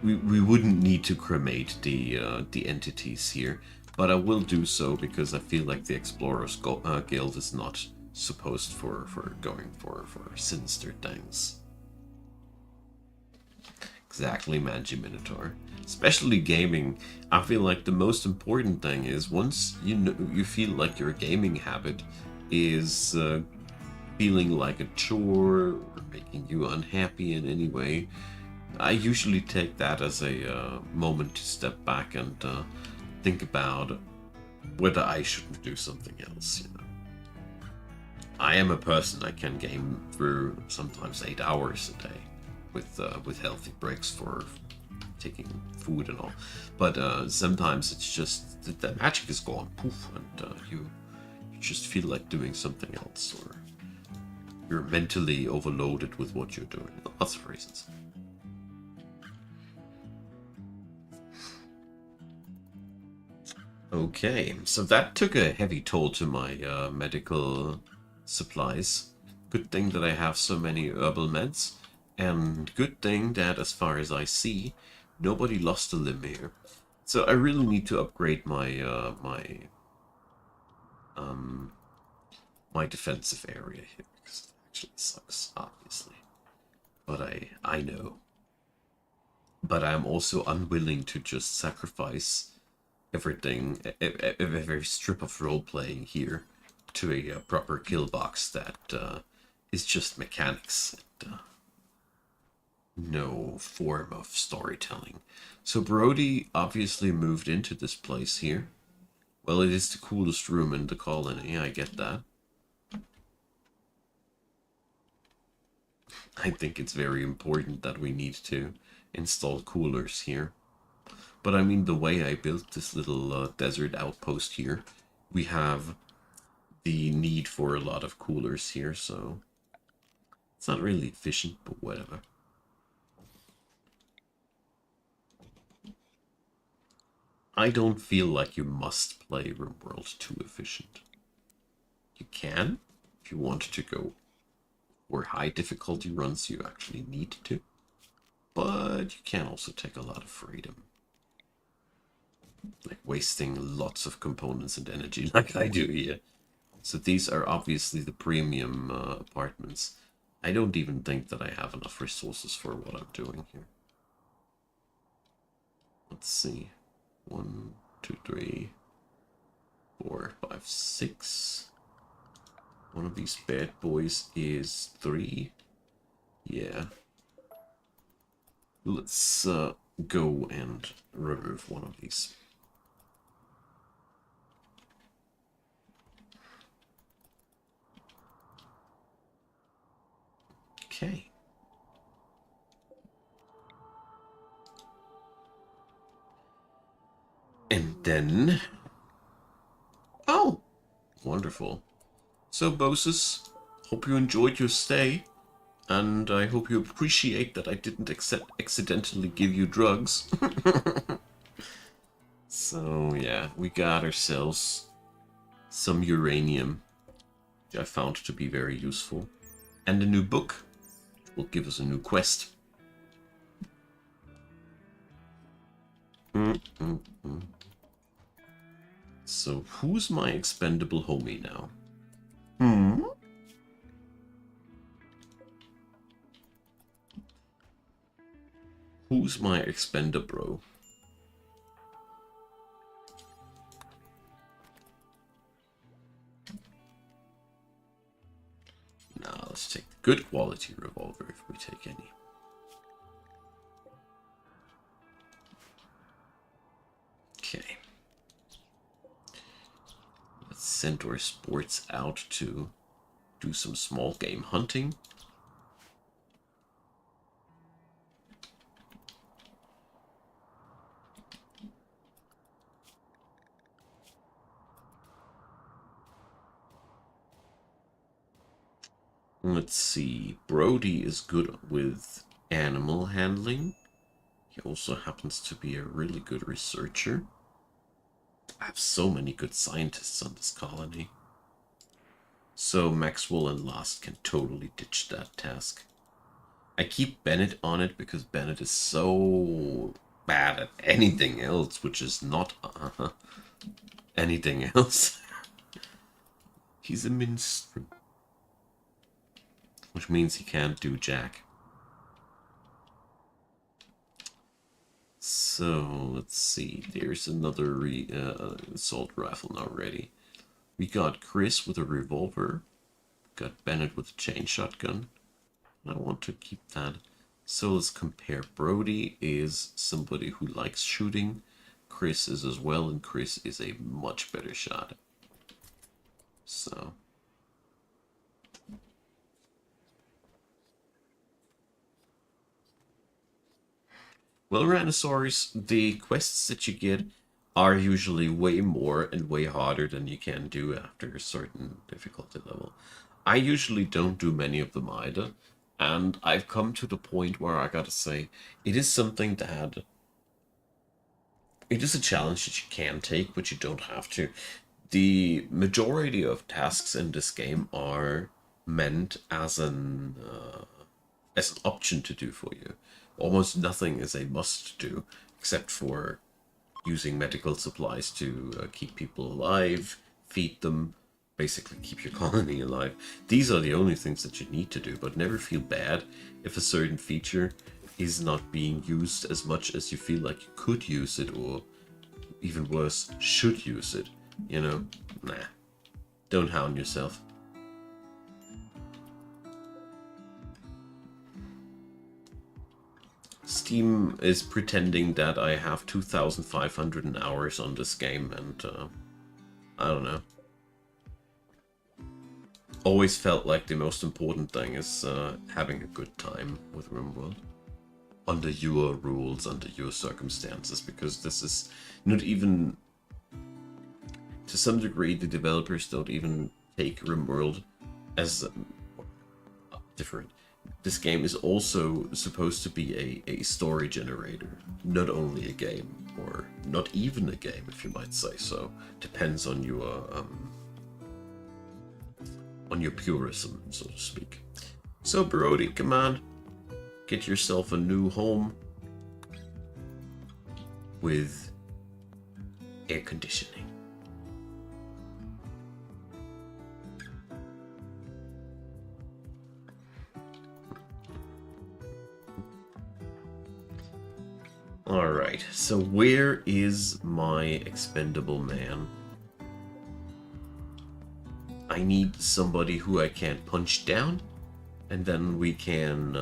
We wouldn't need to cremate the entities here, but I will do so because I feel like the Explorers Guild is not supposed for going for sinister things. Exactly, Manji Minotaur. Especially gaming, I feel like the most important thing is once you feel like your gaming habit is feeling like a chore or making you unhappy in any way, I usually take that as a moment to step back and think about whether I shouldn't do something else. You know, I am a person I can game through sometimes 8 hours a day with healthy breaks for taking food and all, but sometimes it's just the magic is gone, poof, and you just feel like doing something else, or you're mentally overloaded with what you're doing. Lots of reasons. Okay, so that took a heavy toll to my medical supplies. Good thing that I have so many herbal meds, and good thing that, as far as I see, nobody lost a limb here. So I really need to upgrade my my defensive area here, because it actually sucks, obviously. But I know. But I'm also unwilling to just sacrifice everything, every strip of role-playing here to a proper kill box that is just mechanics and no form of storytelling. So Brody obviously moved into this place here. Well, it is the coolest room in the colony, I get that. I think it's very important that we need to install coolers here. But I mean, the way I built this little desert outpost here, we have the need for a lot of coolers here, so it's not really efficient, but whatever. I don't feel like you must play Rimworld too efficient. You can, if you want to go for high difficulty runs, you actually need to. But you can also take a lot of freedom. Like wasting lots of components and energy like I do here. So these are obviously the premium apartments. I don't even think that I have enough resources for what I'm doing here. Let's see. 1, 2, 3, 4, 5, 6. One of these bad boys is 3. Yeah. Let's go and remove one of these. Okay. And then... Oh! Wonderful. So, Bosses, hope you enjoyed your stay. And I hope you appreciate that I didn't accidentally give you drugs. So yeah, we got ourselves some uranium, which I found to be very useful. And a new book will give us a new quest. So who's my expendable homie now? Who's my expendabro? Now let's take the good quality revolver if we take any. Okay. Let's send our sports out to do some small game hunting. Let's see. Brody is good with animal handling. He also happens to be a really good researcher. I have so many good scientists on this colony. So Maxwell and Last can totally ditch that task. I keep Bennett on it because Bennett is so bad at anything else, which is not anything else. He's a minstrel. Which means he can't do jack. So, let's see. There's another assault rifle now ready. We got Chris with a revolver. Got Bennett with a chain shotgun. I want to keep that. So let's compare. Brody is somebody who likes shooting. Chris is as well, and Chris is a much better shot. So... well, Rhinosaurs, the quests that you get are usually way more and way harder than you can do after a certain difficulty level. I usually don't do many of them either, and I've come to the point where I gotta say, it is something that... it is a challenge that you can take, but you don't have to. The majority of tasks in this game are meant as an option to do for you. Almost nothing is a must do, except for using medical supplies to keep people alive, feed them, basically keep your colony alive. These are the only things that you need to do, but never feel bad if a certain feature is not being used as much as you feel like you could use it, or even worse, should use it. You know, nah. Don't hound yourself. Steam is pretending that I have 2,500 hours on this game, and I don't know. Always felt like the most important thing is having a good time with Rimworld. Under your rules, under your circumstances, because this is not even... to some degree, the developers don't even take Rimworld as different. This game is also supposed to be a story generator, not only a game, or not even a game, if you might say so. Depends on your purism, so to speak. So Brody, come on, get yourself a new home with air conditioning. Alright, so where is my expendable man? I need somebody who I can punch down, and then we can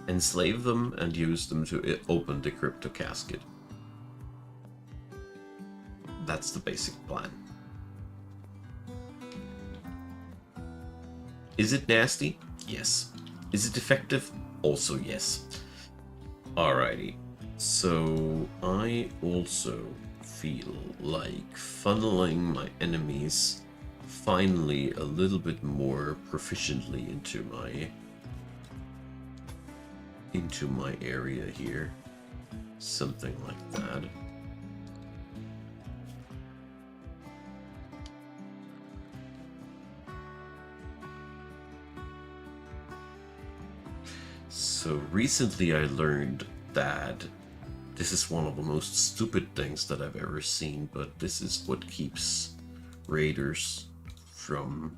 enslave them and use them to open the crypto casket. That's the basic plan. Is it nasty? Yes. Is it effective? Also yes. Alrighty, so I also feel like funneling my enemies finally a little bit more proficiently into my area here. Something like that. So recently I learned that this is one of the most stupid things that I've ever seen, but this is what keeps raiders from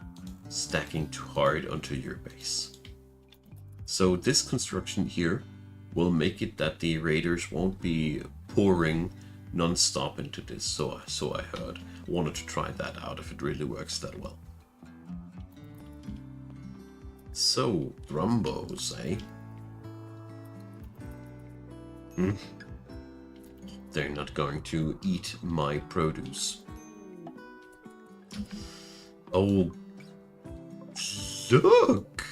stacking too hard onto your base. So this construction here will make it that the raiders won't be pouring non-stop into this, so I heard. I wanted to try that out if it really works that well. So, Drumbos, eh? They're not going to eat my produce. Oh, look!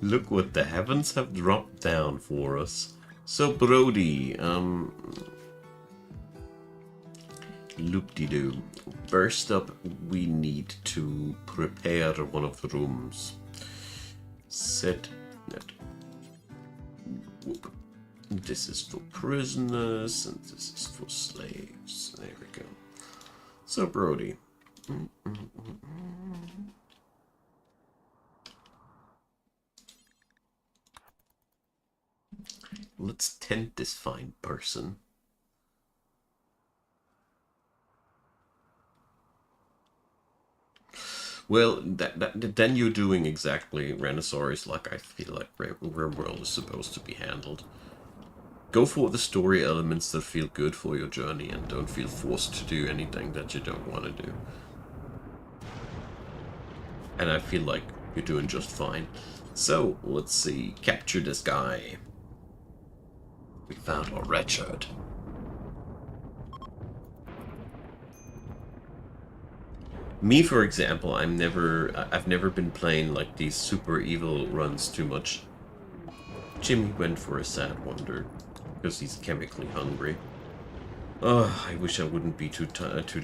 Look what the heavens have dropped down for us. So, Brody, loop-de-doo. First up, we need to prepare one of the rooms. Set that. Whoop. This is for prisoners, and this is for slaves. There we go. So, Brody. Let's tend this fine person. Well, then you're doing exactly Renaissance like I feel like Rimworld is supposed to be handled. Go for the story elements that feel good for your journey and don't feel forced to do anything that you don't want to do. And I feel like you're doing just fine. So, let's see. Capture this guy. We found our Richard. Me, for example, I've never been playing like these super evil runs too much. Jimmy went for a sad wander because he's chemically hungry. Oh, I wish I wouldn't be too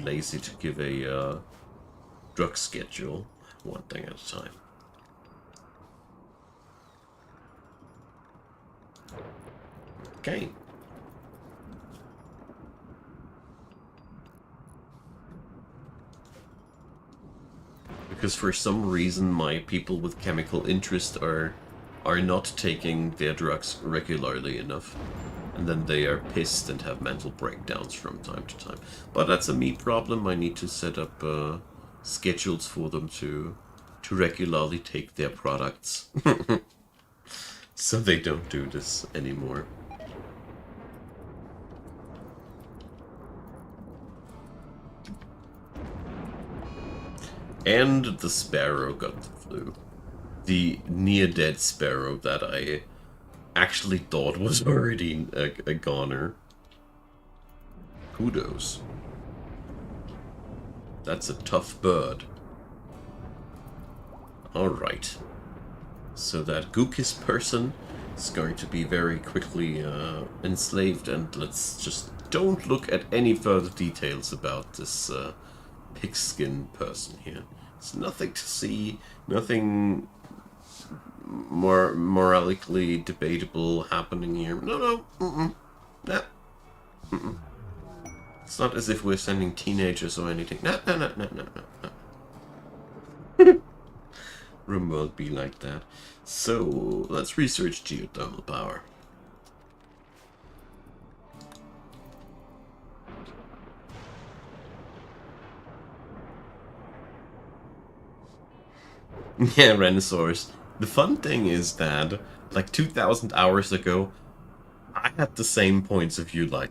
lazy to give a drug schedule, one thing at a time. Okay. Because for some reason my people with chemical interest are not taking their drugs regularly enough. And then they are pissed and have mental breakdowns from time to time. But that's a me problem. I need to set up schedules for them to regularly take their products. So they don't do this anymore. And the sparrow got the flu. The near-dead sparrow that I actually thought was already a goner. Kudos. That's a tough bird. Alright. So that Gookis person is going to be very quickly enslaved, and let's just don't look at any further details about this pigskin person here. It's nothing to see, nothing more morally debatable happening here. No, nah. It's not as if we're sending teenagers or anything. No. Rimworld be like that. So, let's research geothermal power. Yeah, Renaissance. The fun thing is that, like 2,000 hours ago, I had the same points of view like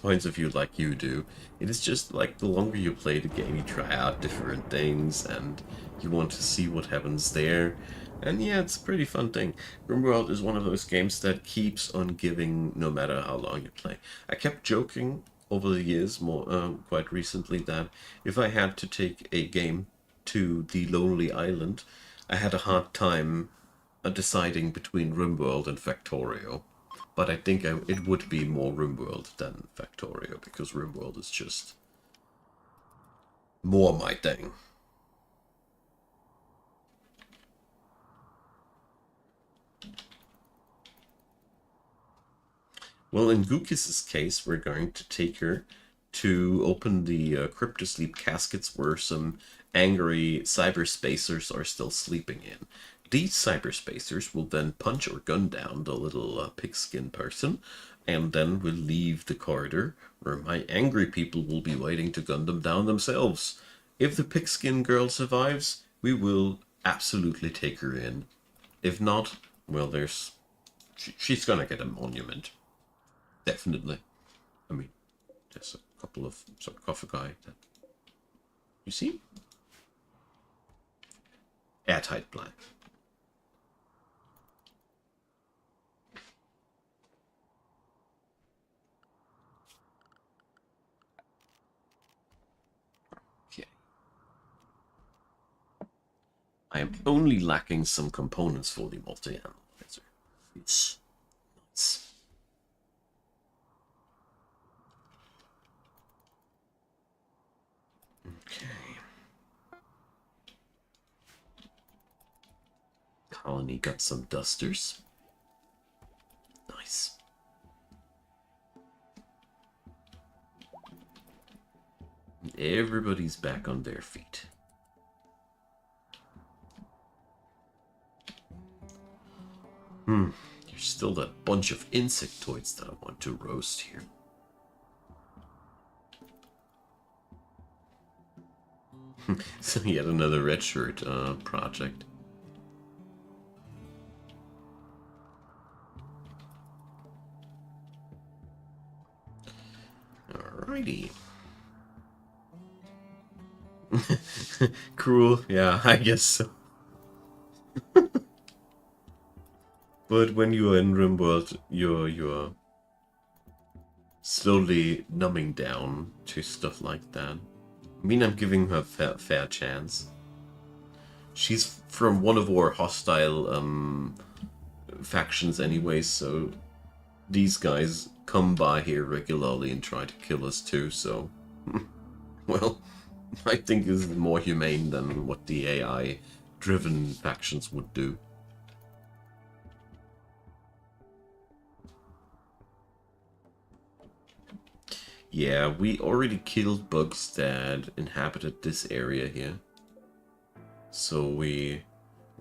points of view like you do. It is just like the longer you play the game, you try out different things, and you want to see what happens there. And yeah, it's a pretty fun thing. Rimworld is one of those games that keeps on giving no matter how long you play. I kept joking over the years, quite recently, that if I had to take a game to the Lonely Island, I had a hard time deciding between Rimworld and Factorio. But I think it would be more Rimworld than Factorio, because Rimworld is just more my thing. Well, in Gookis' case, we're going to take her to open the cryptosleep caskets where some angry cyberspacers are still sleeping in. These cyberspacers will then punch or gun down the little pigskin person, and then will leave the corridor where my angry people will be waiting to gun them down themselves. If the pigskin girl survives, we will absolutely take her in. If not, well, she's gonna get a monument. Definitely. I mean, there's a couple of sarcophagi that you see? Airtight black. Okay. I am only lacking some components for the multi-analyzer. It's nuts. Okay. Colony got some dusters. Nice. Everybody's back on their feet. There's still that bunch of insectoids that I want to roast here. So yet another red shirt project. Alrighty. Cruel, yeah, I guess so. But when you're in Rimworld, you're slowly numbing down to stuff like that. I mean, I'm giving her a fair chance. She's from one of our hostile factions anyway, so these guys come by here regularly and try to kill us too, so... well, I think this is more humane than what the AI-driven factions would do. Yeah, we already killed bugs that inhabited this area here. So we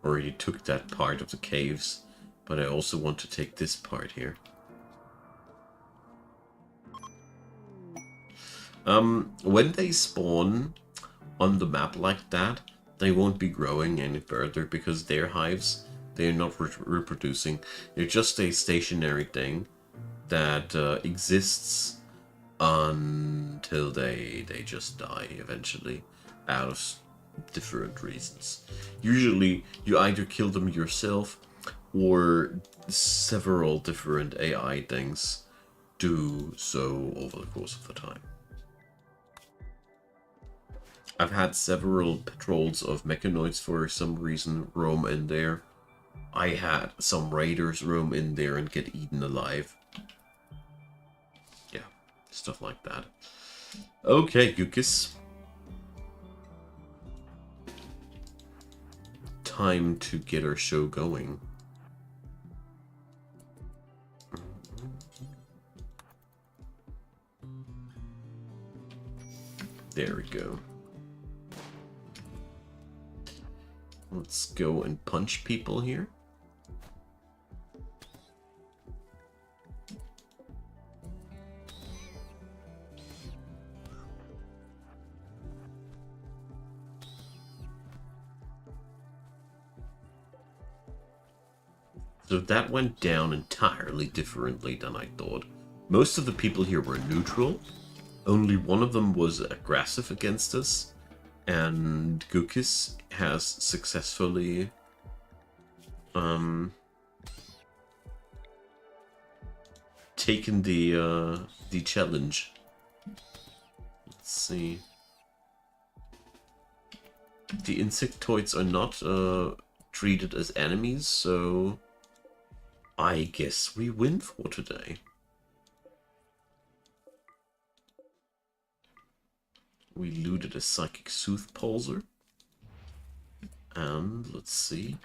already took that part of the caves, but I also want to take this part here. When they spawn on the map like that, they won't be growing any further because their hives, they're not reproducing. They're just a stationary thing that exists until they just die eventually out of different reasons. Usually you either kill them yourself or several different AI things do so over the course of the time. I've had several patrols of mechoids for some reason roam in there. I had some raiders roam in there and get eaten alive. Yeah, stuff like that. Okay, Yukis. Time to get our show going. There we go. Let's go and punch people here. So that went down entirely differently than I thought. Most of the people here were neutral. Only one of them was aggressive against us. And Gukis has successfully taken the challenge. Let's see. The insectoids are not treated as enemies, so I guess we win for today. We looted a psychic sooth pulser. And let's see.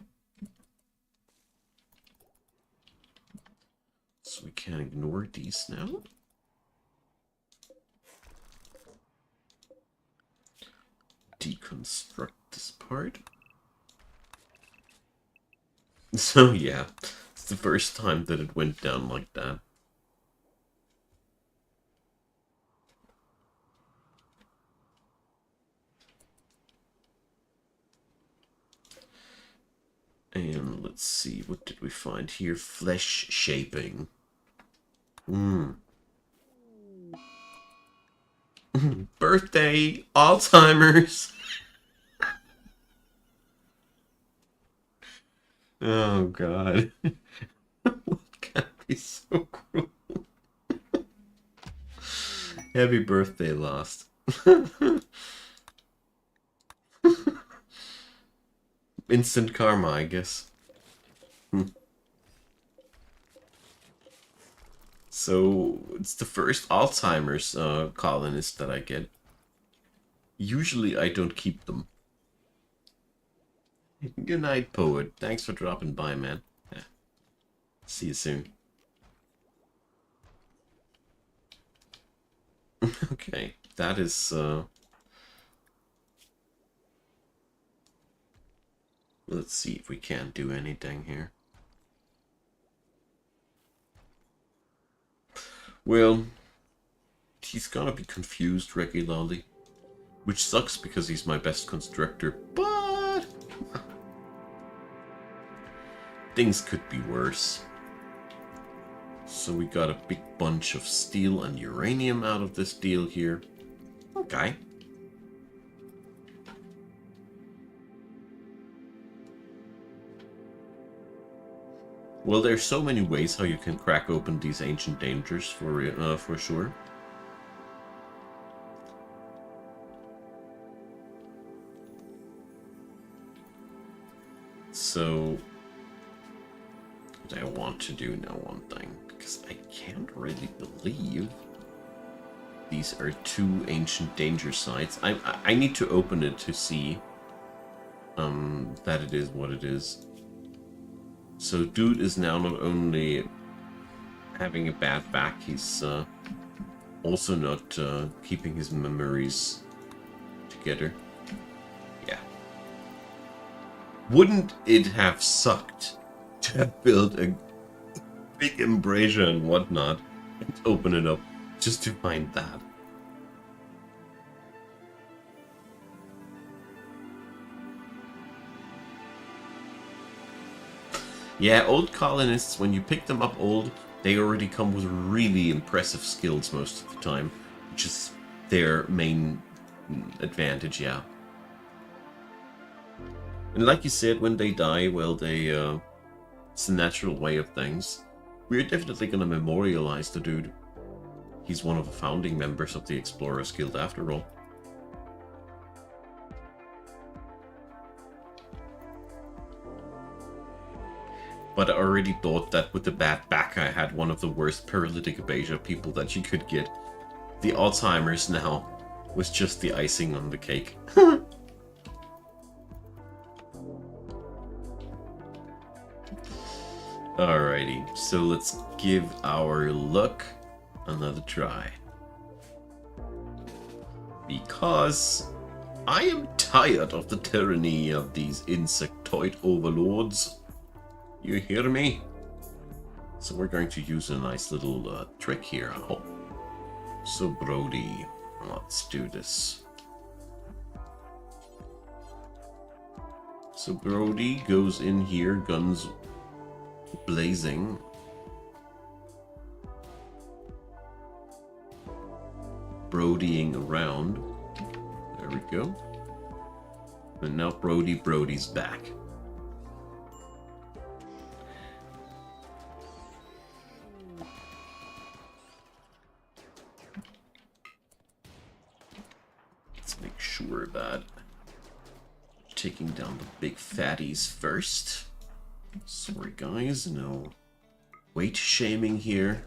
So we can ignore these now. deconstruct this part. So yeah, it's the first time that it went down like that. And let's see, what did we find here? Flesh shaping. Birthday, Alzheimer's. Oh god. What can be so cruel? Happy birthday, Lost. Instant karma, I guess. So, it's the first Alzheimer's colonist that I get. Usually I don't keep them. Good night, Poet. Thanks for dropping by, man. Yeah. See you soon. Okay, that is... Let's see if we can't do anything here. Well, he's gonna be confused regularly. Which sucks because he's my best constructor, but... things could be worse. So we got a big bunch of steel and uranium out of this deal here. Okay. Well, there's so many ways how you can crack open these ancient dangers for sure. So, what I want to do now, one thing, because I can't really believe these are two ancient danger sites. I need to open it to see that it is what it is. So dude is now not only having a bad back, he's also not keeping his memories together. Yeah. Wouldn't it have sucked to have built a big embrasure and whatnot and open it up just to find that? Yeah, old colonists, when you pick them up old, they already come with really impressive skills most of the time, which is their main advantage, yeah. And like you said, when they die, well, it's the natural way of things. We're definitely gonna memorialize the dude. He's one of the founding members of the Explorers Guild after all. But I already thought that with the bad back I had one of the worst paralytic aphasia people that you could get. The Alzheimer's now was just the icing on the cake. Alrighty, so let's give our luck another try. Because I am tired of the tyranny of these insectoid overlords. You hear me? So we're going to use a nice little trick here. Oh. So Brody, let's do this. So Brody goes in here, guns blazing. Brodying around. There we go. And now Brody's back. Make sure that taking down the big fatties first. Sorry guys, no weight shaming here.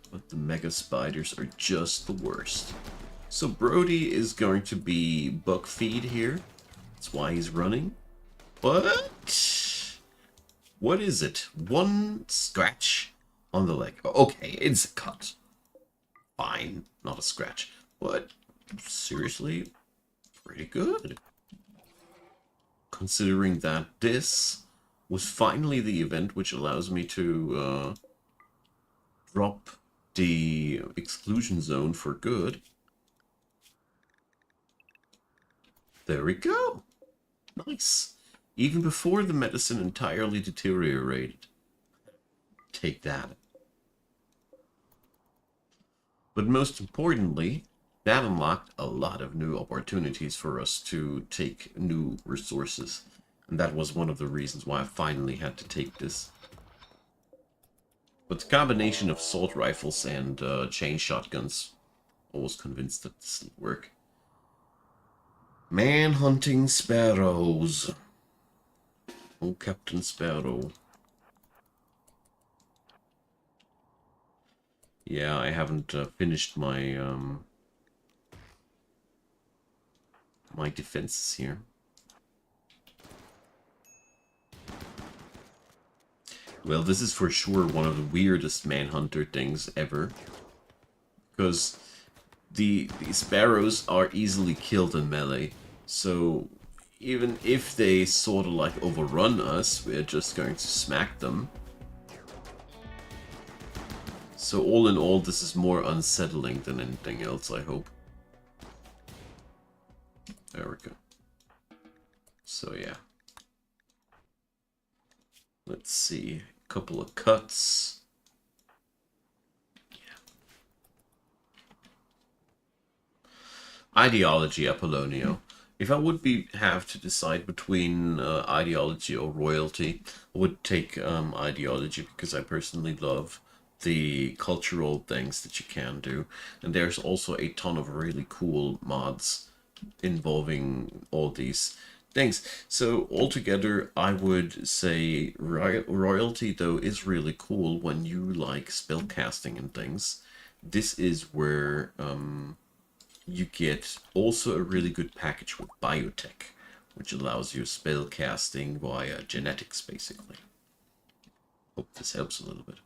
But the mega spiders are just the worst. So Brody is going to be buck feed here. That's why he's running. But what is it? One scratch on the leg. Okay, it's a cut. Fine, not a scratch. But seriously pretty good. Considering that this was finally the event which allows me to drop the exclusion zone for good. There we go. Nice. Even before the medicine entirely deteriorated. Take that. But most importantly, that unlocked a lot of new opportunities for us to take new resources. And that was one of the reasons why I finally had to take this. But the combination of assault rifles and chain shotguns, I was convinced that this would work. Man-hunting sparrows. Oh, Captain Sparrow. Yeah, I haven't finished my my defenses here. Well, this is for sure one of the weirdest manhunter things ever. Because the sparrows are easily killed in melee. So even if they sort of like overrun us, we're just going to smack them. So all in all, this is more unsettling than anything else, I hope. There we go. So yeah. Let's see. A couple of cuts. Yeah. Ideology, Apollonio. If I would have to decide between ideology or royalty, I would take ideology because I personally love the cultural things that you can do. And there's also a ton of really cool mods involving all these things. So altogether, I would say royalty, though, is really cool when you like spellcasting and things. This is where you get also a really good package with biotech, which allows you spellcasting via genetics, basically. Hope this helps a little bit.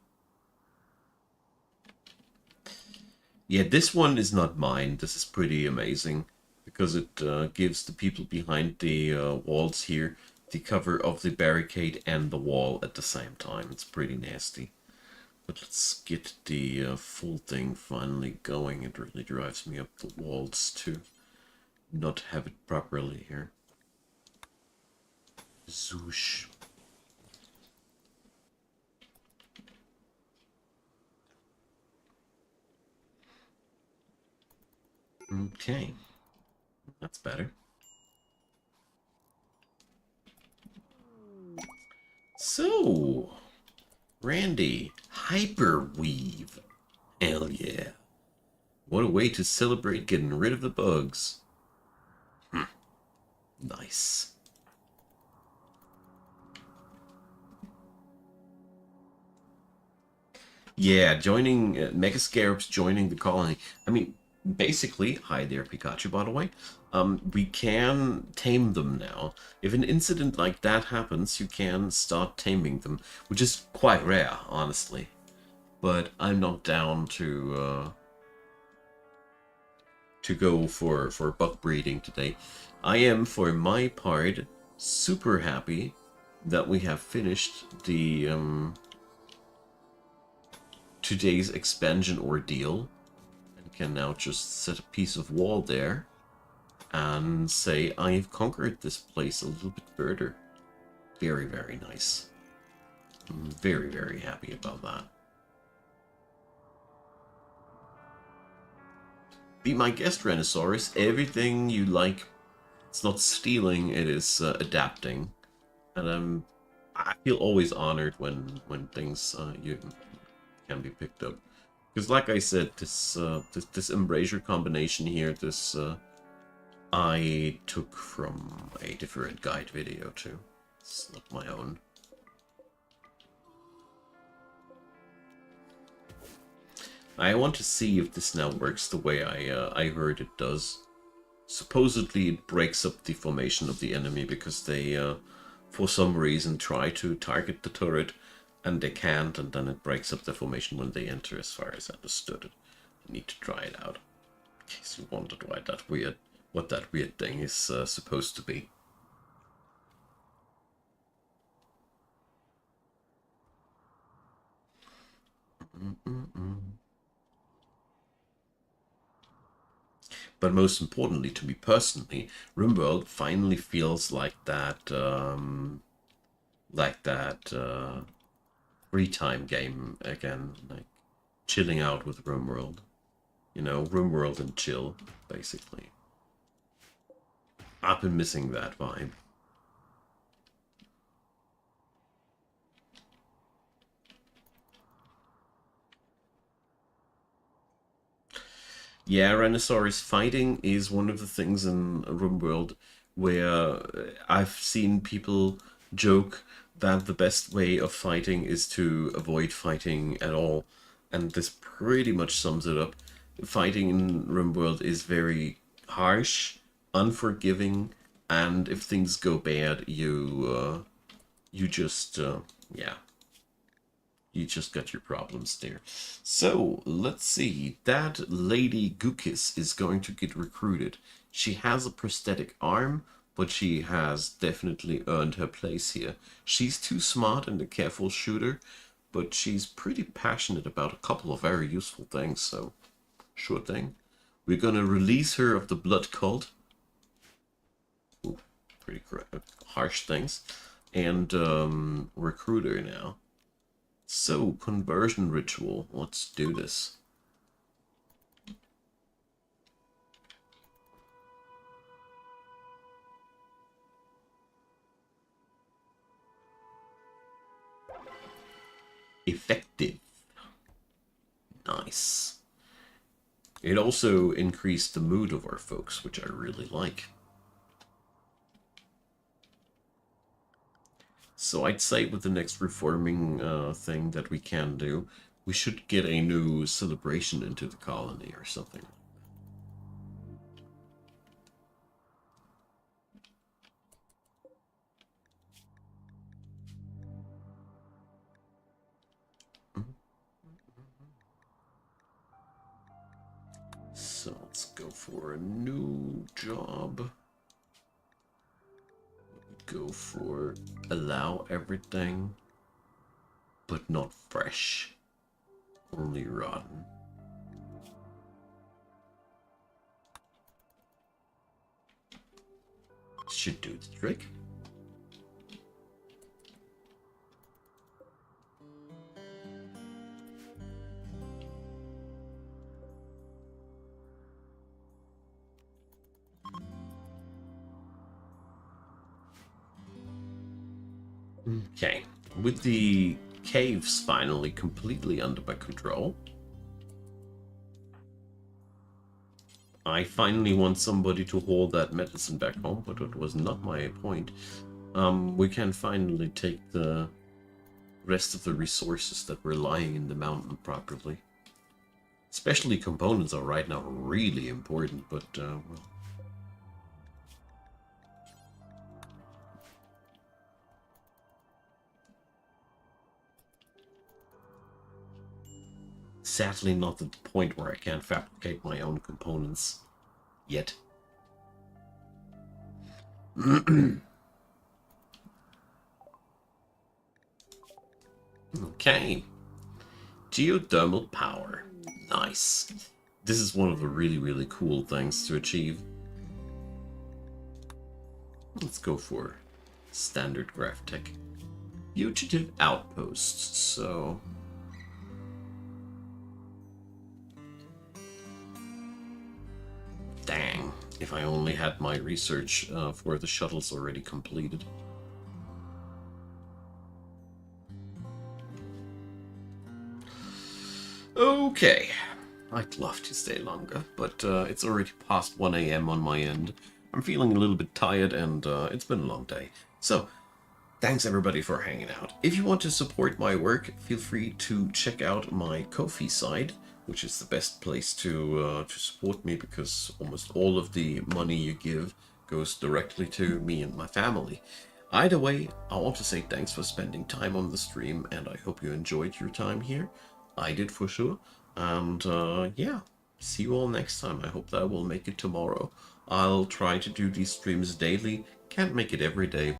Yeah, this one is not mine. This is pretty amazing because it gives the people behind the walls here the cover of the barricade and the wall at the same time. It's pretty nasty. But let's get the full thing finally going. It really drives me up the walls to not have it properly here. Zoosh. Okay. That's better. So, Randy, hyperweave. Hell yeah. What a way to celebrate getting rid of the bugs. Nice. Yeah, joining Mega Scarabs joining the colony. I mean, basically, hi there, Pikachu, by the way. We can tame them now. If an incident like that happens, you can start taming them, which is quite rare, honestly. But I'm not down to go for buck breeding today. I am, for my part, super happy that we have finished the today's expansion ordeal and can now just set a piece of wall there and say I've conquered this place a little bit further. Very, very nice. I'm very, very happy about that. Be my guest, Rhinosaurus. Everything you like, it's not stealing, it is adapting. And I feel always honored when things you can be picked up. Because like I said, this Embrasure combination here, this I took from a different guide video too. It's not my own. I want to see if this now works the way I heard it does. Supposedly it breaks up the formation of the enemy because they, for some reason, try to target the turret and they can't, and then it breaks up the formation when they enter, as far as I understood it. You need to try it out. case you wondered what that weird thing is supposed to be. But most importantly, to me personally, Rimworld finally feels like that, free time game again, like chilling out with Rimworld. You know, Rimworld and chill, basically. I've been missing that vibe. Yeah, Rhinosaurus fighting is one of the things in Rimworld where I've seen people joke that the best way of fighting is to avoid fighting at all. And this pretty much sums it up. Fighting in Rimworld is very harsh, unforgiving, and if things go bad, you just yeah, you just got your problems there. So, let's see. That lady Gukis is going to get recruited. She has a prosthetic arm, but she has definitely earned her place here. She's too smart and a careful shooter, but she's pretty passionate about a couple of very useful things, so sure thing. We're gonna release her of the blood cult. Ooh, pretty harsh things. And recruit her now. So, conversion ritual. Let's do this. Effective. Nice. It also increased the mood of our folks, which I really like. So I'd say with the next reforming thing that we can do, we should get a new celebration into the colony or something. So let's go for a new job. Go for allow everything, but not fresh. Only rotten. Should do the trick. Okay, with the caves finally completely under my control, I finally want somebody to hold that medicine back home, but it was not my point. We can finally take the rest of the resources that were lying in the mountain properly. Especially components are right now really important, but well. Sadly not at the point where I can't fabricate my own components yet. Okay. Geothermal power. Nice. This is one of the really cool things to achieve. Let's go for standard graph tech. Fugitive outposts, so... Dang, if I only had my research for the shuttles already completed. Okay, I'd love to stay longer, but it's already past 1 AM on my end. I'm feeling a little bit tired and it's been a long day. So, thanks everybody for hanging out. If you want to support my work, feel free to check out my Ko-fi site, which is the best place to support me because almost all of the money you give goes directly to me and my family. Either way, I want to say thanks for spending time on the stream, and I hope you enjoyed your time here. I did for sure. And yeah, see you all next time. I hope that I will make it tomorrow. I'll try to do these streams daily. Can't make it every day,